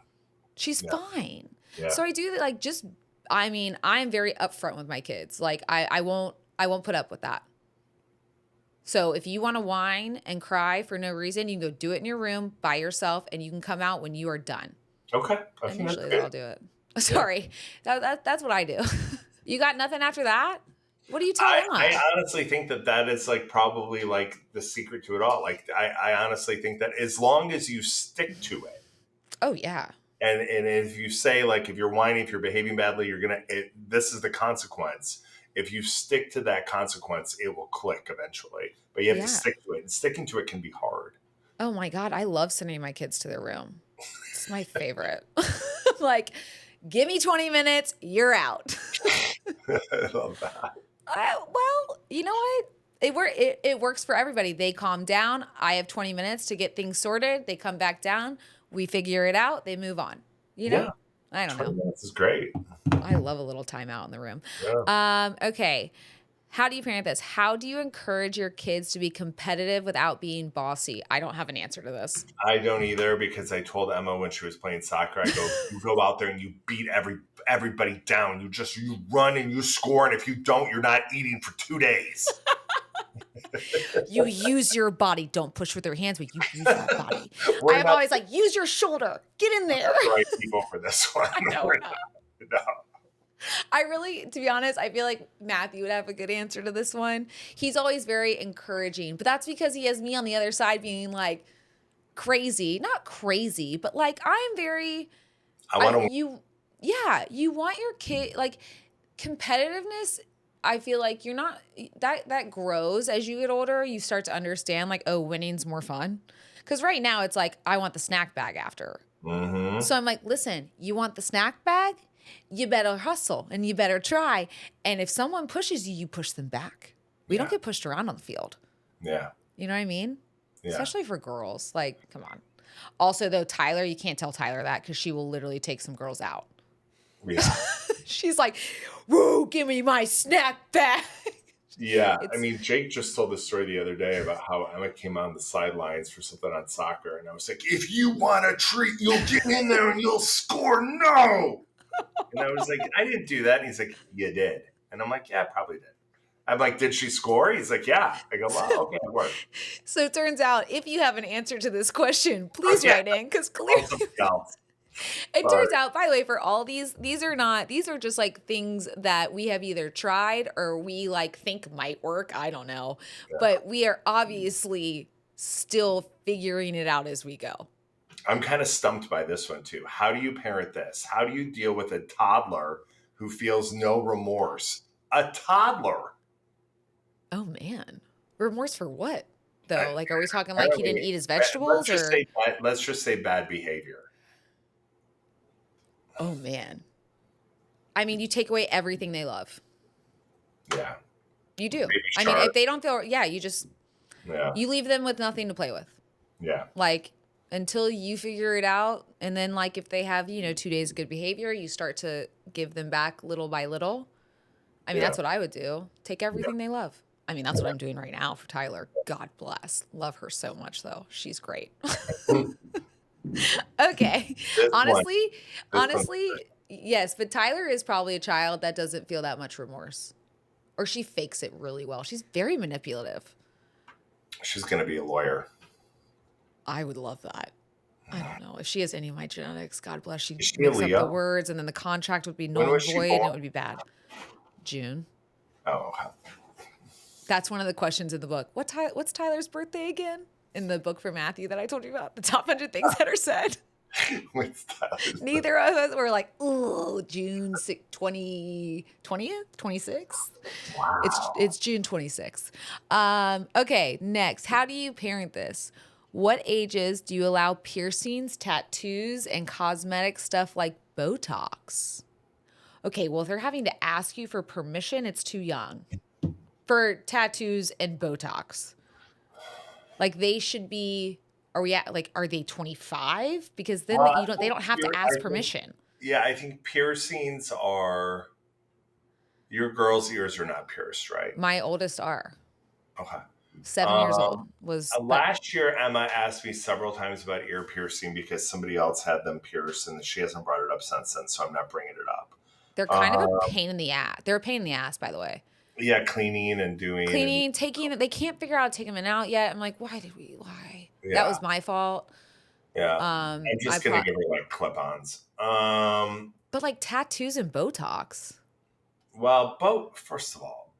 Speaker 1: She's fine.
Speaker 2: Yeah.
Speaker 1: So I do like I mean, I'm very upfront with my kids. Like I won't put up with that. So if you want to whine and cry for no reason, you can go do it in your room by yourself and you can come out when you are done.
Speaker 2: Okay. I
Speaker 1: And
Speaker 2: think
Speaker 1: usually
Speaker 2: that's
Speaker 1: they'll do it. Sorry. That's what I do. You got nothing after that? What do you tell them?
Speaker 2: I honestly think that is like probably like the secret to it all. Like I honestly think that as long as you stick to it.
Speaker 1: Oh yeah.
Speaker 2: And if you say like if you're whining, if you're behaving badly, this is the consequence. If you stick to that consequence, it will click eventually. But you have to stick to it. And sticking to it can be hard.
Speaker 1: Oh my God, I love sending my kids to their room. It's my favorite. Like, give me 20 minutes, you're out.
Speaker 2: I love that.
Speaker 1: Well, you know what? It works for everybody. They calm down. I have 20 minutes to get things sorted. They come back down. We figure it out. They move on. You know? Yeah. I don't know.
Speaker 2: 20 minutes is great.
Speaker 1: I love a little timeout in the room.
Speaker 2: Yeah.
Speaker 1: Okay. How do you parent this? How do you encourage your kids to be competitive without being bossy? I don't have an answer to this.
Speaker 2: I don't either because I told Emma when she was playing soccer, I go, you go out there and you beat everybody down. You run and you score. And if you don't, you're not eating for 2 days.
Speaker 1: You use your body. Don't push with your hands, but you use your body. I'm always like, use your shoulder. Get in there.
Speaker 2: Right people for this one.
Speaker 1: No.
Speaker 2: No.
Speaker 1: I really, to be honest, I feel like Matthew would have a good answer to this one. He's always very encouraging, but that's because he has me on the other side being like crazy, not crazy, but like I'm very, you want your kid, like competitiveness. I feel like you're not, that grows as you get older. You start to understand like, oh, winning's more fun. Because right now it's like, I want the snack bag after.
Speaker 2: Mm-hmm.
Speaker 1: So I'm like, listen, you want the snack bag? You better hustle and you better try. And if someone pushes you, you push them back. We don't get pushed around on the field.
Speaker 2: Yeah.
Speaker 1: You know what I mean?
Speaker 2: Yeah.
Speaker 1: Especially for girls. Like, come on. Also, though, Tyler, you can't tell Tyler that because she will literally take some girls out.
Speaker 2: Yeah.
Speaker 1: She's like, whoa, give me my snack bag.
Speaker 2: Yeah. I mean, Jake just told this story the other day about how Emma came on the sidelines for something on soccer. And I was like, if you want a treat, you'll get in there and you'll score. No. And I was like, I didn't do that. And he's like, you did. And I'm like, yeah, I probably did. I'm like, did she score? He's like, yeah. I go, well, okay, it worked.
Speaker 1: So it turns out, if you have an answer to this question, please write in because clearly. It turns out, by the way, for all these are just like things that we have either tried or we like think might work. I don't know. Yeah. But we are obviously still figuring it out as we go.
Speaker 2: I'm kind of stumped by this one too. How do you parent this? How do you deal with a toddler who feels no remorse? A toddler.
Speaker 1: Oh man. Remorse for what though? Like, are we talking like he didn't eat his vegetables
Speaker 2: let's just say bad behavior.
Speaker 1: Oh man. I mean, you take away everything they love.
Speaker 2: Yeah.
Speaker 1: You do. I mean, if they don't feel, you leave them with nothing to play with.
Speaker 2: Yeah.
Speaker 1: Like, until you figure it out. And then like, if they have, 2 days of good behavior, you start to give them back little by little. I mean, that's what I would do. Take everything they love. I mean, that's what I'm doing right now for Tyler. God bless. Love her so much though. She's great. Okay. Honestly, yes. But Tyler is probably a child that doesn't feel that much remorse. Or she fakes it really well. She's very manipulative.
Speaker 2: She's going to be a lawyer.
Speaker 1: I would love that. I don't know. If she has any of my genetics, God bless. She'd
Speaker 2: mix
Speaker 1: up the words and then the contract would be null and void and it would be bad. June.
Speaker 2: Oh.
Speaker 1: That's one of the questions in the book. What's Tyler's birthday again? In the book for Matthew that I told you about, the top 100 things that are said.
Speaker 2: with stuff.
Speaker 1: Neither of us were like, oh, June 26th.
Speaker 2: Wow.
Speaker 1: It's June 26th. Okay, next. How do you parent this? What ages do you allow piercings, tattoos, and cosmetic stuff like Botox? Okay, well, if they're having to ask you for permission, it's too young for tattoos and Botox. Like they should be. Are they 25? Because then
Speaker 2: Well,
Speaker 1: they don't have to ask permission.
Speaker 2: I think piercings are, your girls' ears are not pierced, right?
Speaker 1: My oldest are
Speaker 2: Okay.
Speaker 1: 7 years old.
Speaker 2: Last year, Emma asked me several times about ear piercing because somebody else had them pierced, and she hasn't brought it up since then, so I'm not bringing it up.
Speaker 1: They're kind of a pain in the ass. They're a pain in the ass, by the way.
Speaker 2: Yeah, cleaning and doing.
Speaker 1: Taking. They can't figure out how to take them in and out yet. I'm like, why?
Speaker 2: Yeah.
Speaker 1: That was my fault.
Speaker 2: Yeah. I'm just going to give her like clip-ons.
Speaker 1: But like tattoos and Botox.
Speaker 2: Well, first of all,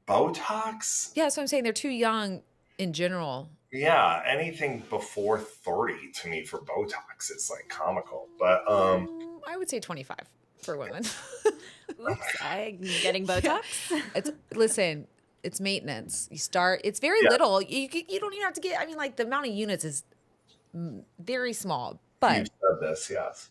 Speaker 2: Botox?
Speaker 1: Yeah, that's what I'm saying. They're too young in general.
Speaker 2: Yeah, anything before 30 to me for Botox is like comical. But
Speaker 1: I would say 25 for women.
Speaker 3: Oops, I'm getting Botox.
Speaker 1: Listen, it's maintenance. It's very little. You don't even have to get, I mean, like the amount of units is very small. But
Speaker 2: you've said this, yes.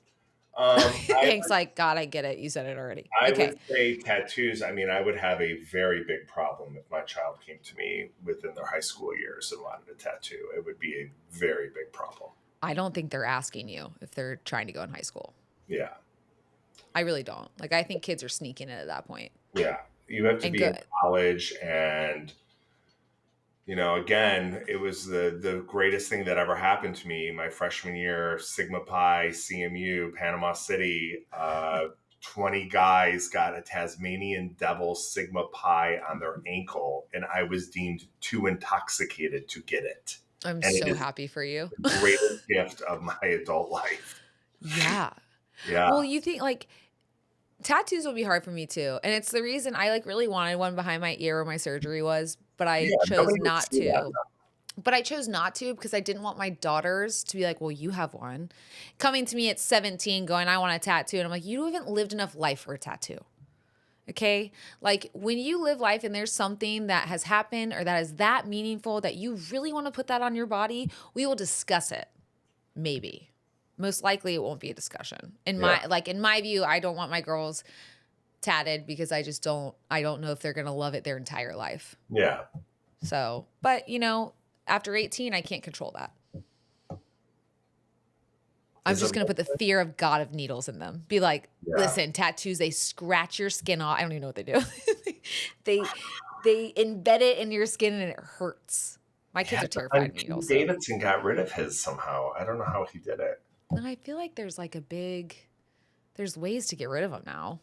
Speaker 1: Thanks, like, God, I get it. You said it already.
Speaker 2: I would say tattoos. I mean, I would have a very big problem if my child came to me within their high school years and wanted a tattoo. It would be a very big problem.
Speaker 1: I don't think they're asking you if they're trying to go in high school.
Speaker 2: Yeah.
Speaker 1: I really don't. Like, I think kids are sneaking it at that point.
Speaker 2: Yeah. You have to be in college and, you know, again, it was the greatest thing that ever happened to me my freshman year, Sigma Pi, CMU, Panama City. 20 guys got a Tasmanian devil Sigma Pi on their ankle, and I was deemed too intoxicated to get it.
Speaker 1: I'm so happy for you.
Speaker 2: The greatest gift of my adult life.
Speaker 1: Yeah.
Speaker 2: Yeah.
Speaker 1: Well, you think like tattoos will be hard for me too. And it's the reason I like really wanted one behind my ear where my surgery was, but I chose not to. But I chose not to because I didn't want my daughters to be like, well, you have one. Coming to me at 17 going, I want a tattoo. And I'm like, you haven't lived enough life for a tattoo. Okay? Like when you live life and there's something that has happened or that is that meaningful that you really want to put that on your body, we will discuss it. Maybe. Most likely it won't be a discussion. In my view, I don't want my girls tatted because I don't know if they're going to love it their entire life.
Speaker 2: Yeah.
Speaker 1: So, but you know, after 18, I can't control that. I'm just going to put the fear of God of needles in them. Be like, listen, tattoos, they scratch your skin off. I don't even know what they do. they embed it in your skin and it hurts. My kids are terrified of needles.
Speaker 2: Davidson got rid of his somehow. I don't know how he did it.
Speaker 1: And I feel like there's ways to get rid of them now.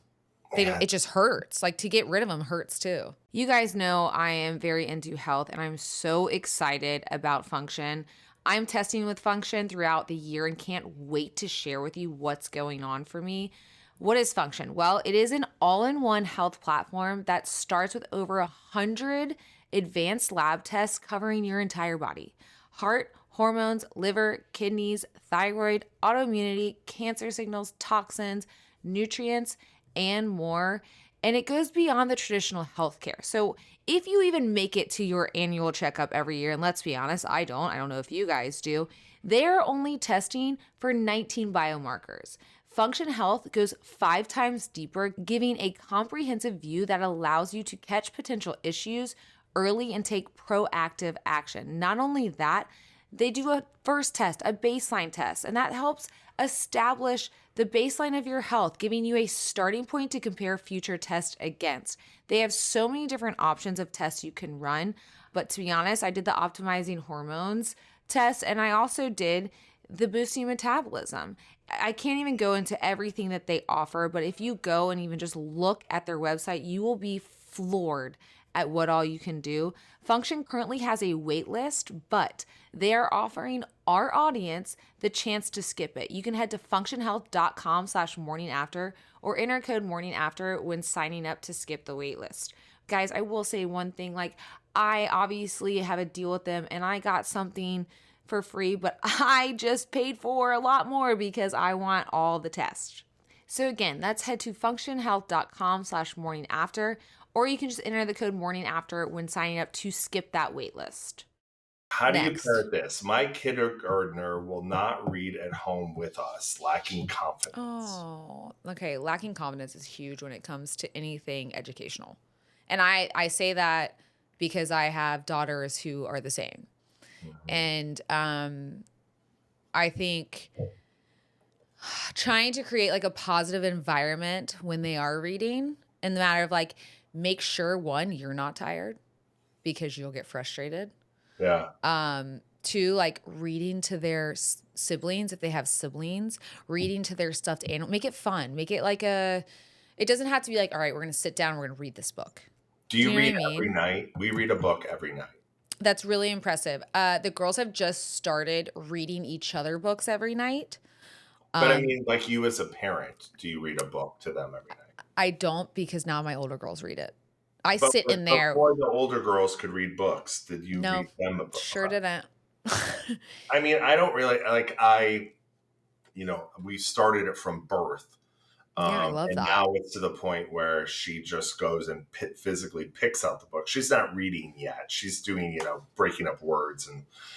Speaker 1: It just hurts. Like to get rid of them hurts too. You guys know I am very into health and I'm so excited about Function. I'm testing with Function throughout the year and can't wait to share with you what's going on for me. What is Function? Well, it is an all-in-one health platform that starts with over 100 advanced lab tests covering your entire body. Heart, hormones, liver, kidneys, thyroid, autoimmunity, cancer signals, toxins, nutrients, and more. And it goes beyond the traditional healthcare. So if you even make it to your annual checkup every year, and let's be honest, I don't know if you guys do, they're only testing for 19 biomarkers. Function Health goes 5 times deeper, giving a comprehensive view that allows you to catch potential issues early and take proactive action. Not only that, they do a first test, a baseline test, and that helps establish the baseline of your health, giving you a starting point to compare future tests against. They have so many different options of tests you can run, but to be honest, I did the optimizing hormones test, and I also did the boosting metabolism. I can't even go into everything that they offer, but if you go and even just look at their website, you will be floored at what all you can do. Function currently has a wait list, but they are offering our audience the chance to skip it. You can head to functionhealth.com/morningafter or enter code morningafter when signing up to skip the wait list. Guys, I will say one thing, like I obviously have a deal with them and I got something for free, but I just paid for a lot more because I want all the tests. So again, let's head to functionhealth.com/morning after, or you can just enter the code morning after when signing up to skip that wait list.
Speaker 2: How do you
Speaker 1: Next.
Speaker 2: parent this? My kindergartner will not read at home with us, lacking confidence.
Speaker 1: Oh, okay. Lacking confidence is huge when it comes to anything educational. And I say that because I have daughters who are the same. And I think trying to create like a positive environment when they are reading, in the matter of like, make sure, one, you're not tired because you'll get frustrated.
Speaker 2: Yeah.
Speaker 1: Two, like reading to their siblings, if they have siblings, reading to their stuffed animal, make it fun. Make it like it doesn't have to be like, all right, we're going to sit down and we're going to read this book.
Speaker 2: Do you
Speaker 1: know
Speaker 2: read
Speaker 1: what I
Speaker 2: every
Speaker 1: mean?
Speaker 2: night? We read a book every night.
Speaker 1: That's really impressive. The girls have just started reading each other books every night.
Speaker 2: But I mean, like you as a parent, do you read a book to them every night?
Speaker 1: I don't, because now my older girls read it. I
Speaker 2: But
Speaker 1: sit in there.
Speaker 2: before the older girls could read books, did you
Speaker 1: No,
Speaker 2: read them a book?
Speaker 1: sure didn't.
Speaker 2: I mean, I don't really like we started it from birth.
Speaker 1: Yeah, I love
Speaker 2: And
Speaker 1: that.
Speaker 2: now it's to the point where she just goes and physically picks out the book. She's not reading yet. She's doing, breaking up words,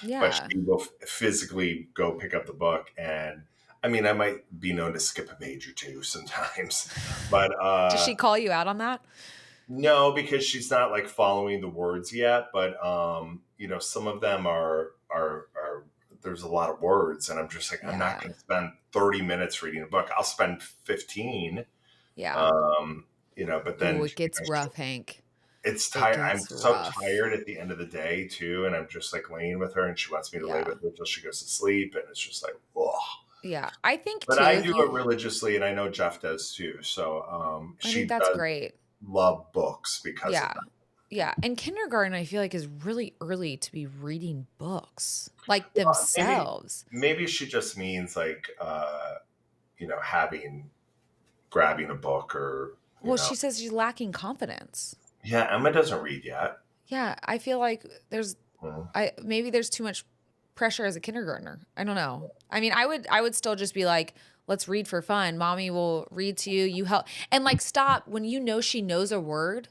Speaker 2: but
Speaker 1: Yeah.
Speaker 2: she will physically go pick up the book. And I mean, I might be known to skip a page or two sometimes, but
Speaker 1: Does she call you out on that?
Speaker 2: no, because she's not like following the words yet. But some of them are there's a lot of words, and I'm just like, I'm not going to spend 30 minutes reading a book. I'll spend 15.
Speaker 1: Yeah.
Speaker 2: But then
Speaker 1: Ooh, it gets rough, Hank.
Speaker 2: It's tired. I'm
Speaker 1: gets
Speaker 2: so
Speaker 1: rough.
Speaker 2: tired at the end of the day too, and I'm just like laying with her, and she wants me to lay with her until she goes to sleep, and it's just like, oh.
Speaker 1: Yeah, I think
Speaker 2: But
Speaker 1: too.
Speaker 2: I do it religiously, and I know Jeff does too. So
Speaker 1: I
Speaker 2: she
Speaker 1: think that's
Speaker 2: does
Speaker 1: great.
Speaker 2: love books because of that.
Speaker 1: Yeah, and kindergarten I feel like is really early to be reading books like themselves.
Speaker 2: Maybe she just means like grabbing a book or.
Speaker 1: Well, she says she's lacking confidence.
Speaker 2: Yeah, Emma doesn't read yet.
Speaker 1: Yeah, I feel like maybe there's too much pressure as a kindergartner. I don't know. I mean, I would still just be like, let's read for fun. Mommy will read to you. You help, and like stop when you know she knows a word.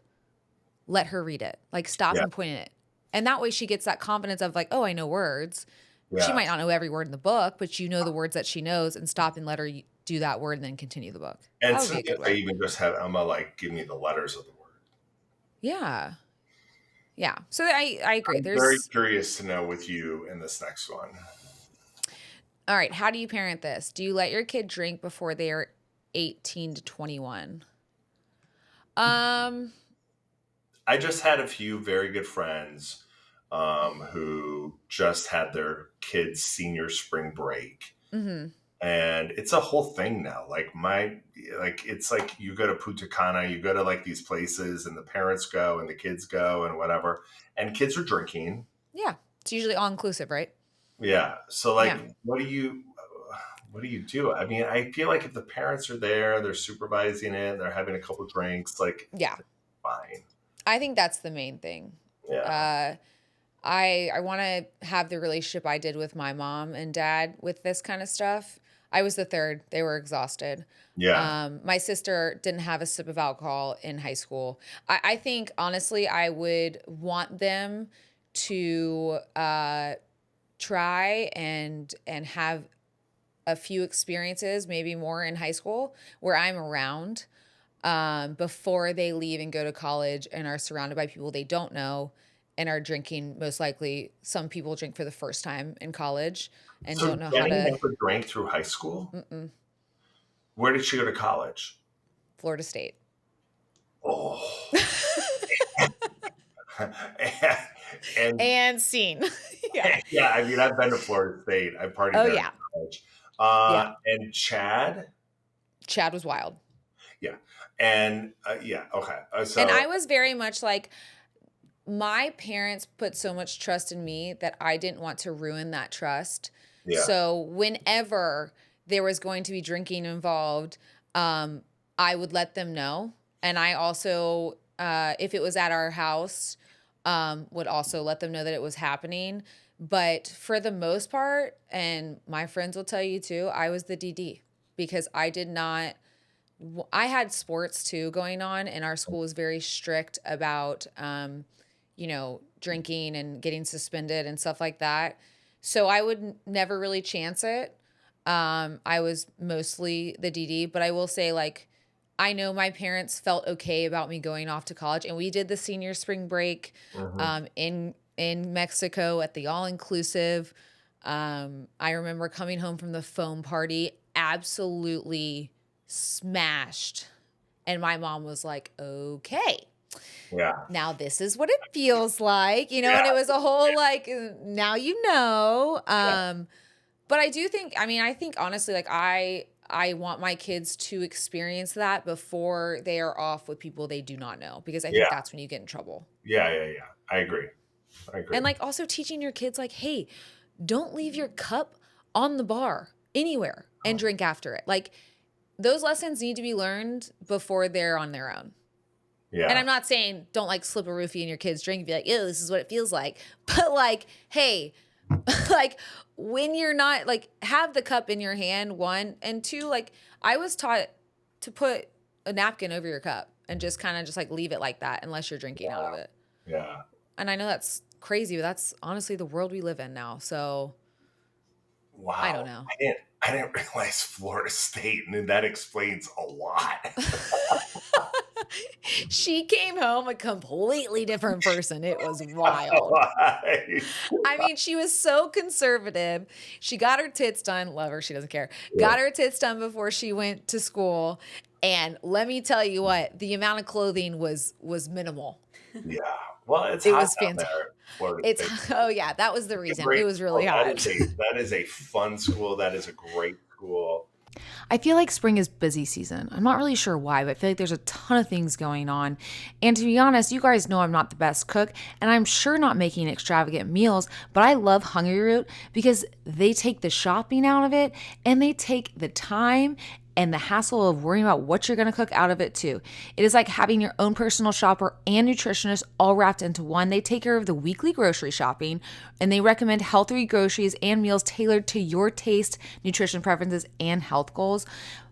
Speaker 1: Let her read it. Like stop and point at it, and that way she gets that confidence of like, oh, I know words. Yeah. She might not know every word in the book, but you know the words that she knows, and stop and let her do that word and then continue the book.
Speaker 2: And sometimes I even just have Emma like give me the letters of the word.
Speaker 1: Yeah. Yeah. So I agree.
Speaker 2: I'm very curious to know with you in this next one.
Speaker 1: All right. How do you parent this? Do you let your kid drink before they are 18 to 21?
Speaker 2: I just had a few very good friends who just had their kids' senior spring break. Mm-hmm. And it's a whole thing now. It's like you go to Punta Cana, you go to like these places, and the parents go and the kids go and whatever, and kids are drinking.
Speaker 1: Yeah, it's usually all inclusive, right?
Speaker 2: Yeah. So what do you do? I mean, I feel like if the parents are there, they're supervising it, they're having a couple of drinks, fine. I
Speaker 1: think that's the main thing.
Speaker 2: Yeah.
Speaker 1: I want to have the relationship I did with my mom and dad with this kind of stuff. I was the third. They were exhausted.
Speaker 2: Yeah.
Speaker 1: My sister didn't have a sip of alcohol in high school. I think, honestly, I would want them to try and have a few experiences, maybe more in high school, where I'm around before they leave and go to college and are surrounded by people they don't know and are drinking. Most likely, some people drink for the first time in college and don't know how to.
Speaker 2: Never drank through high school?
Speaker 1: Mm-mm.
Speaker 2: Where did she go to college?
Speaker 1: Florida State.
Speaker 2: Oh.
Speaker 1: and scene.
Speaker 2: Yeah. Yeah, I mean, I've been to Florida State. I partied there in college. And Chad?
Speaker 1: Chad was wild.
Speaker 2: Yeah. And okay.
Speaker 1: And I was very much like, my parents put so much trust in me that I didn't want to ruin that trust. Yeah. So whenever there was going to be drinking involved, I would let them know. And I also, if it was at our house, would also let them know that it was happening. But for the most part, and my friends will tell you too, I was the DD because I had sports too going on, and our school was very strict about, drinking and getting suspended and stuff like that. So I would never really chance it. I was mostly the DD, but I will say, like, I know my parents felt okay about me going off to college, and we did the senior spring break in Mexico at the all inclusive. I remember coming home from the foam party, absolutely smashed, and my mom was like, "Okay,
Speaker 2: Yeah.
Speaker 1: now this is what it feels like,"
Speaker 2: Yeah.
Speaker 1: and it was a whole like, now you know.
Speaker 2: Yeah.
Speaker 1: But I do think, I think honestly, like I want my kids to experience that before they are off with people they do not know, because I think
Speaker 2: Yeah.
Speaker 1: that's when you get in trouble.
Speaker 2: Yeah. I agree.
Speaker 1: And like also teaching your kids like, hey, don't leave your cup on the bar anywhere and drink after it. Like those lessons need to be learned before they're on their own.
Speaker 2: Yeah.
Speaker 1: And I'm not saying don't like slip a roofie in your kid's drink and be like, ew, this is what it feels like. But like, hey, like when you're not like, have the cup in your hand, one, and two, like I was taught to put a napkin over your cup and just kind of just like leave it like that unless you're drinking out of it.
Speaker 2: Yeah.
Speaker 1: And I know that's crazy, but that's honestly the world we live in now. So
Speaker 2: Wow.
Speaker 1: I don't know.
Speaker 2: I didn't realize Florida State, and that explains a lot.
Speaker 1: She came home a completely different person. It was wild. I mean, she was so conservative. She got her tits done. Love her. She doesn't care. Got her tits done before she went to school. And let me tell you what, the amount of clothing was minimal.
Speaker 2: Yeah. Well, it
Speaker 1: was
Speaker 2: down
Speaker 1: fantastic.
Speaker 2: there, Florida State.
Speaker 1: Oh yeah, that was the reason. It was really hot.
Speaker 2: That is a fun school. That is a great school.
Speaker 1: I feel like spring is busy season. I'm not really sure why, but I feel like there's a ton of things going on. And to be honest, you guys know I'm not the best cook, and I'm sure not making extravagant meals, but I love Hungry Root because they take the shopping out of it and they take the time and the hassle of worrying about what you're going to cook out of it too. It is like having your own personal shopper and nutritionist all wrapped into one. They take care of the weekly grocery shopping, and they recommend healthy groceries and meals tailored to your taste, nutrition preferences, and health goals.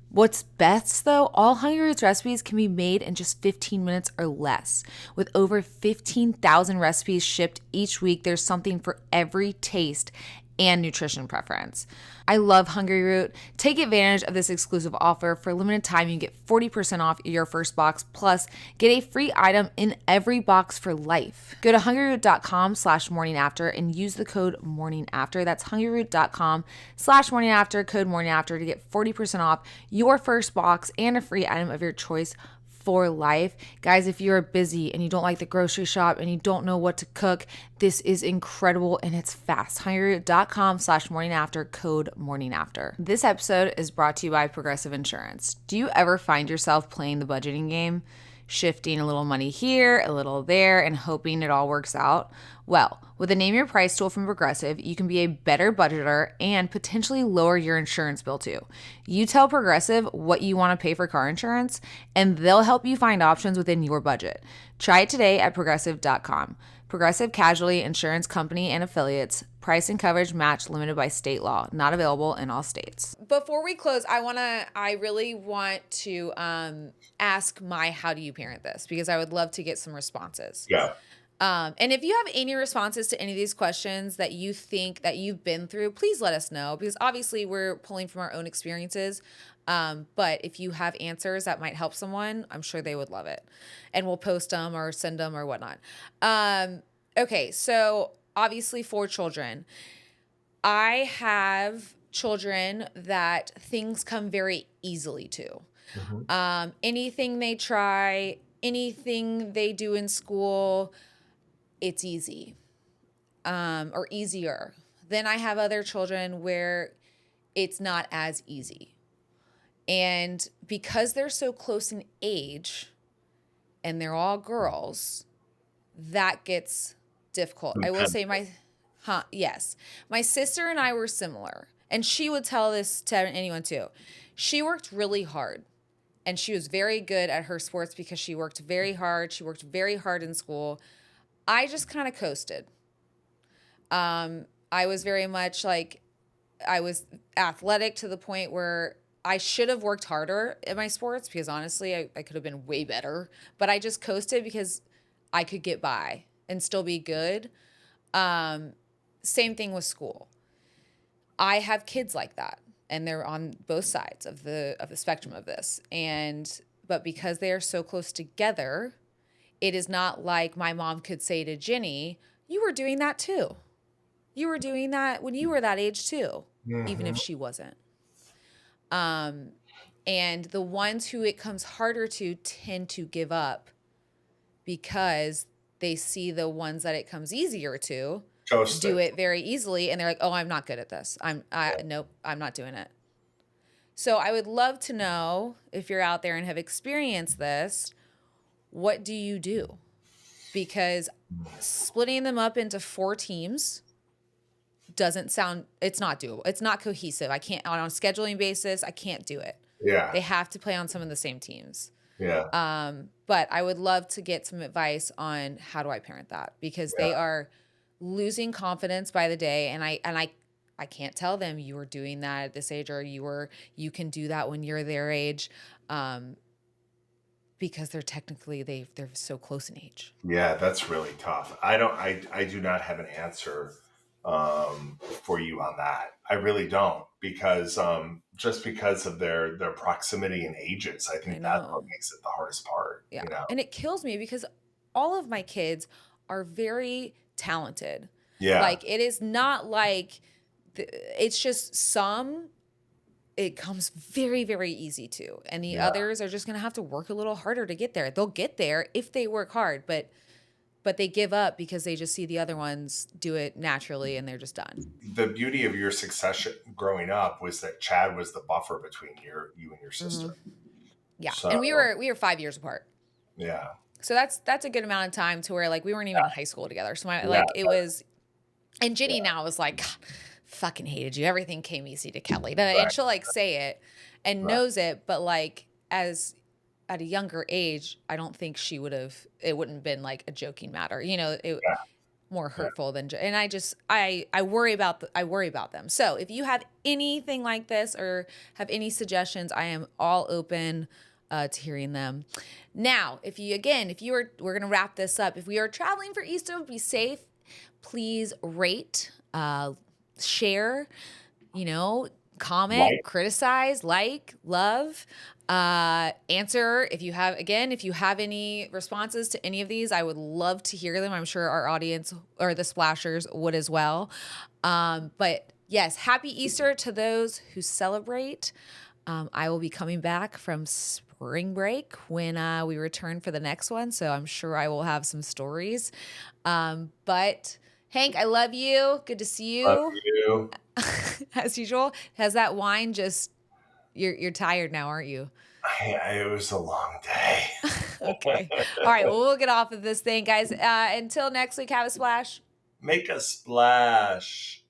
Speaker 1: What's best though, all Hungry Roots recipes can be made in just 15 minutes or less. With over 15,000 recipes shipped each week, there's something for every taste and nutrition preference. I love Hungry Root. Take advantage of this exclusive offer. For a limited time, you get 40% off your first box, plus get a free item in every box for life. Go to hungryroot.com/morningafter and use the code morningafter. That's hungryroot.com/morningafter, code morningafter to get 40% off your first box and a free item of your choice for life. Guys, if you're busy and you don't like the grocery shop and you don't know what to cook, this is incredible and it's fast. hungryroot.com/morningafter, code morningafter. This episode is brought to you by Progressive Insurance. Do you ever find yourself playing the budgeting game? Shifting a little money here, a little there, and hoping it all works out? Well, with the Name Your Price tool from Progressive, you can be a better budgeter and potentially lower your insurance bill too. You tell Progressive what you want to pay for car insurance, and they'll help you find options within your budget. Try it today at progressive.com. Progressive Casualty Insurance Company and Affiliates. Price and coverage match limited by state law. Not available in all states. Before we close, I really want to ask how do you parent this? Because I would love to get some responses.
Speaker 2: Yeah.
Speaker 1: And if you have any responses to any of these questions that you think that you've been through, please let us know, because obviously we're pulling from our own experiences. But if you have answers that might help someone, I'm sure they would love it. And we'll post them or send them or whatnot. Okay, so obviously for children, I have children that things come very easily to. Mm-hmm. Anything they try, anything they do in school, it's easy or easier. Then I have other children where it's not as easy. And because they're so close in age and they're all girls, that gets difficult. I will say my sister and I were similar. And she would tell this to anyone too. She worked really hard. And she was very good at her sports because she worked very hard. She worked very hard in school. I just kind of coasted. I was very much like, I was athletic to the point where I should have worked harder at my sports because honestly, I could have been way better. But I just coasted because I could get by and still be good. Same thing with school. I have kids like that, and they're on both sides of the spectrum of this. But because they are so close together, it is not like my mom could say to Ginny, "You were doing that too. You were doing that when you were that age too," even if she wasn't. And the ones who it comes harder to tend to give up because they see the ones that it comes easier to do it very easily, and they're like, "Oh, I'm not good at this. Nope, I'm not doing it." So I would love to know, if you're out there and have experienced this, what do you do? Because splitting them up into 4 teams doesn't sound, it's not doable. It's not cohesive. I can't, on a scheduling basis, I can't do it.
Speaker 2: Yeah.
Speaker 1: They have to play on some of the same teams.
Speaker 2: Yeah.
Speaker 1: But I would love to get some advice on how do I parent that, because they are losing confidence by the day. And I can't tell them you were doing that at this age, or you can do that when you're their age. Because they're technically, they're so close in age.
Speaker 2: Yeah, that's really tough. I do not have an answer for you on that. I really don't, because just because of their proximity and ages, I think that's what makes it the hardest part.
Speaker 1: Yeah.
Speaker 2: You know?
Speaker 1: And it kills me because all of my kids are very talented.
Speaker 2: Yeah.
Speaker 1: Like, it is not like, it's just it comes very, very easy to. And the others are just going to have to work a little harder to get there. They'll get there if they work hard, but they give up because they just see the other ones do it naturally and they're just done.
Speaker 2: The beauty of your succession growing up was that Chad was the buffer between you and your sister.
Speaker 1: Yeah. So, and we were 5 years apart.
Speaker 2: Yeah.
Speaker 1: So that's a good amount of time to where, like, we weren't even in high school together. So it was, and Ginny now is like, "God, fucking hated you. Everything came easy to Kelly." And she'll like say it and knows it, but like, as at a younger age, I don't think it wouldn't have been like a joking matter, more hurtful than, and I worry about them. So if you have anything like this or have any suggestions, I am all open to hearing them. Now, we're going to wrap this up. If we are traveling for Easter, be safe. Please rate, share, comment, criticize, love, answer. If you have any responses to any of these, I would love to hear them. I'm sure our audience or the splashers would as well. But yes, happy Easter to those who celebrate. I will be coming back from spring break when we return for the next one. So I'm sure I will have some stories. But Hank, I love you. Good to see you.
Speaker 2: Love you.
Speaker 1: As usual. Has that wine just, you're tired now, aren't you?
Speaker 2: It was a long day.
Speaker 1: Okay. All right. Well, we'll get off of this thing, guys. Until next week, have a splash.
Speaker 2: Make a splash.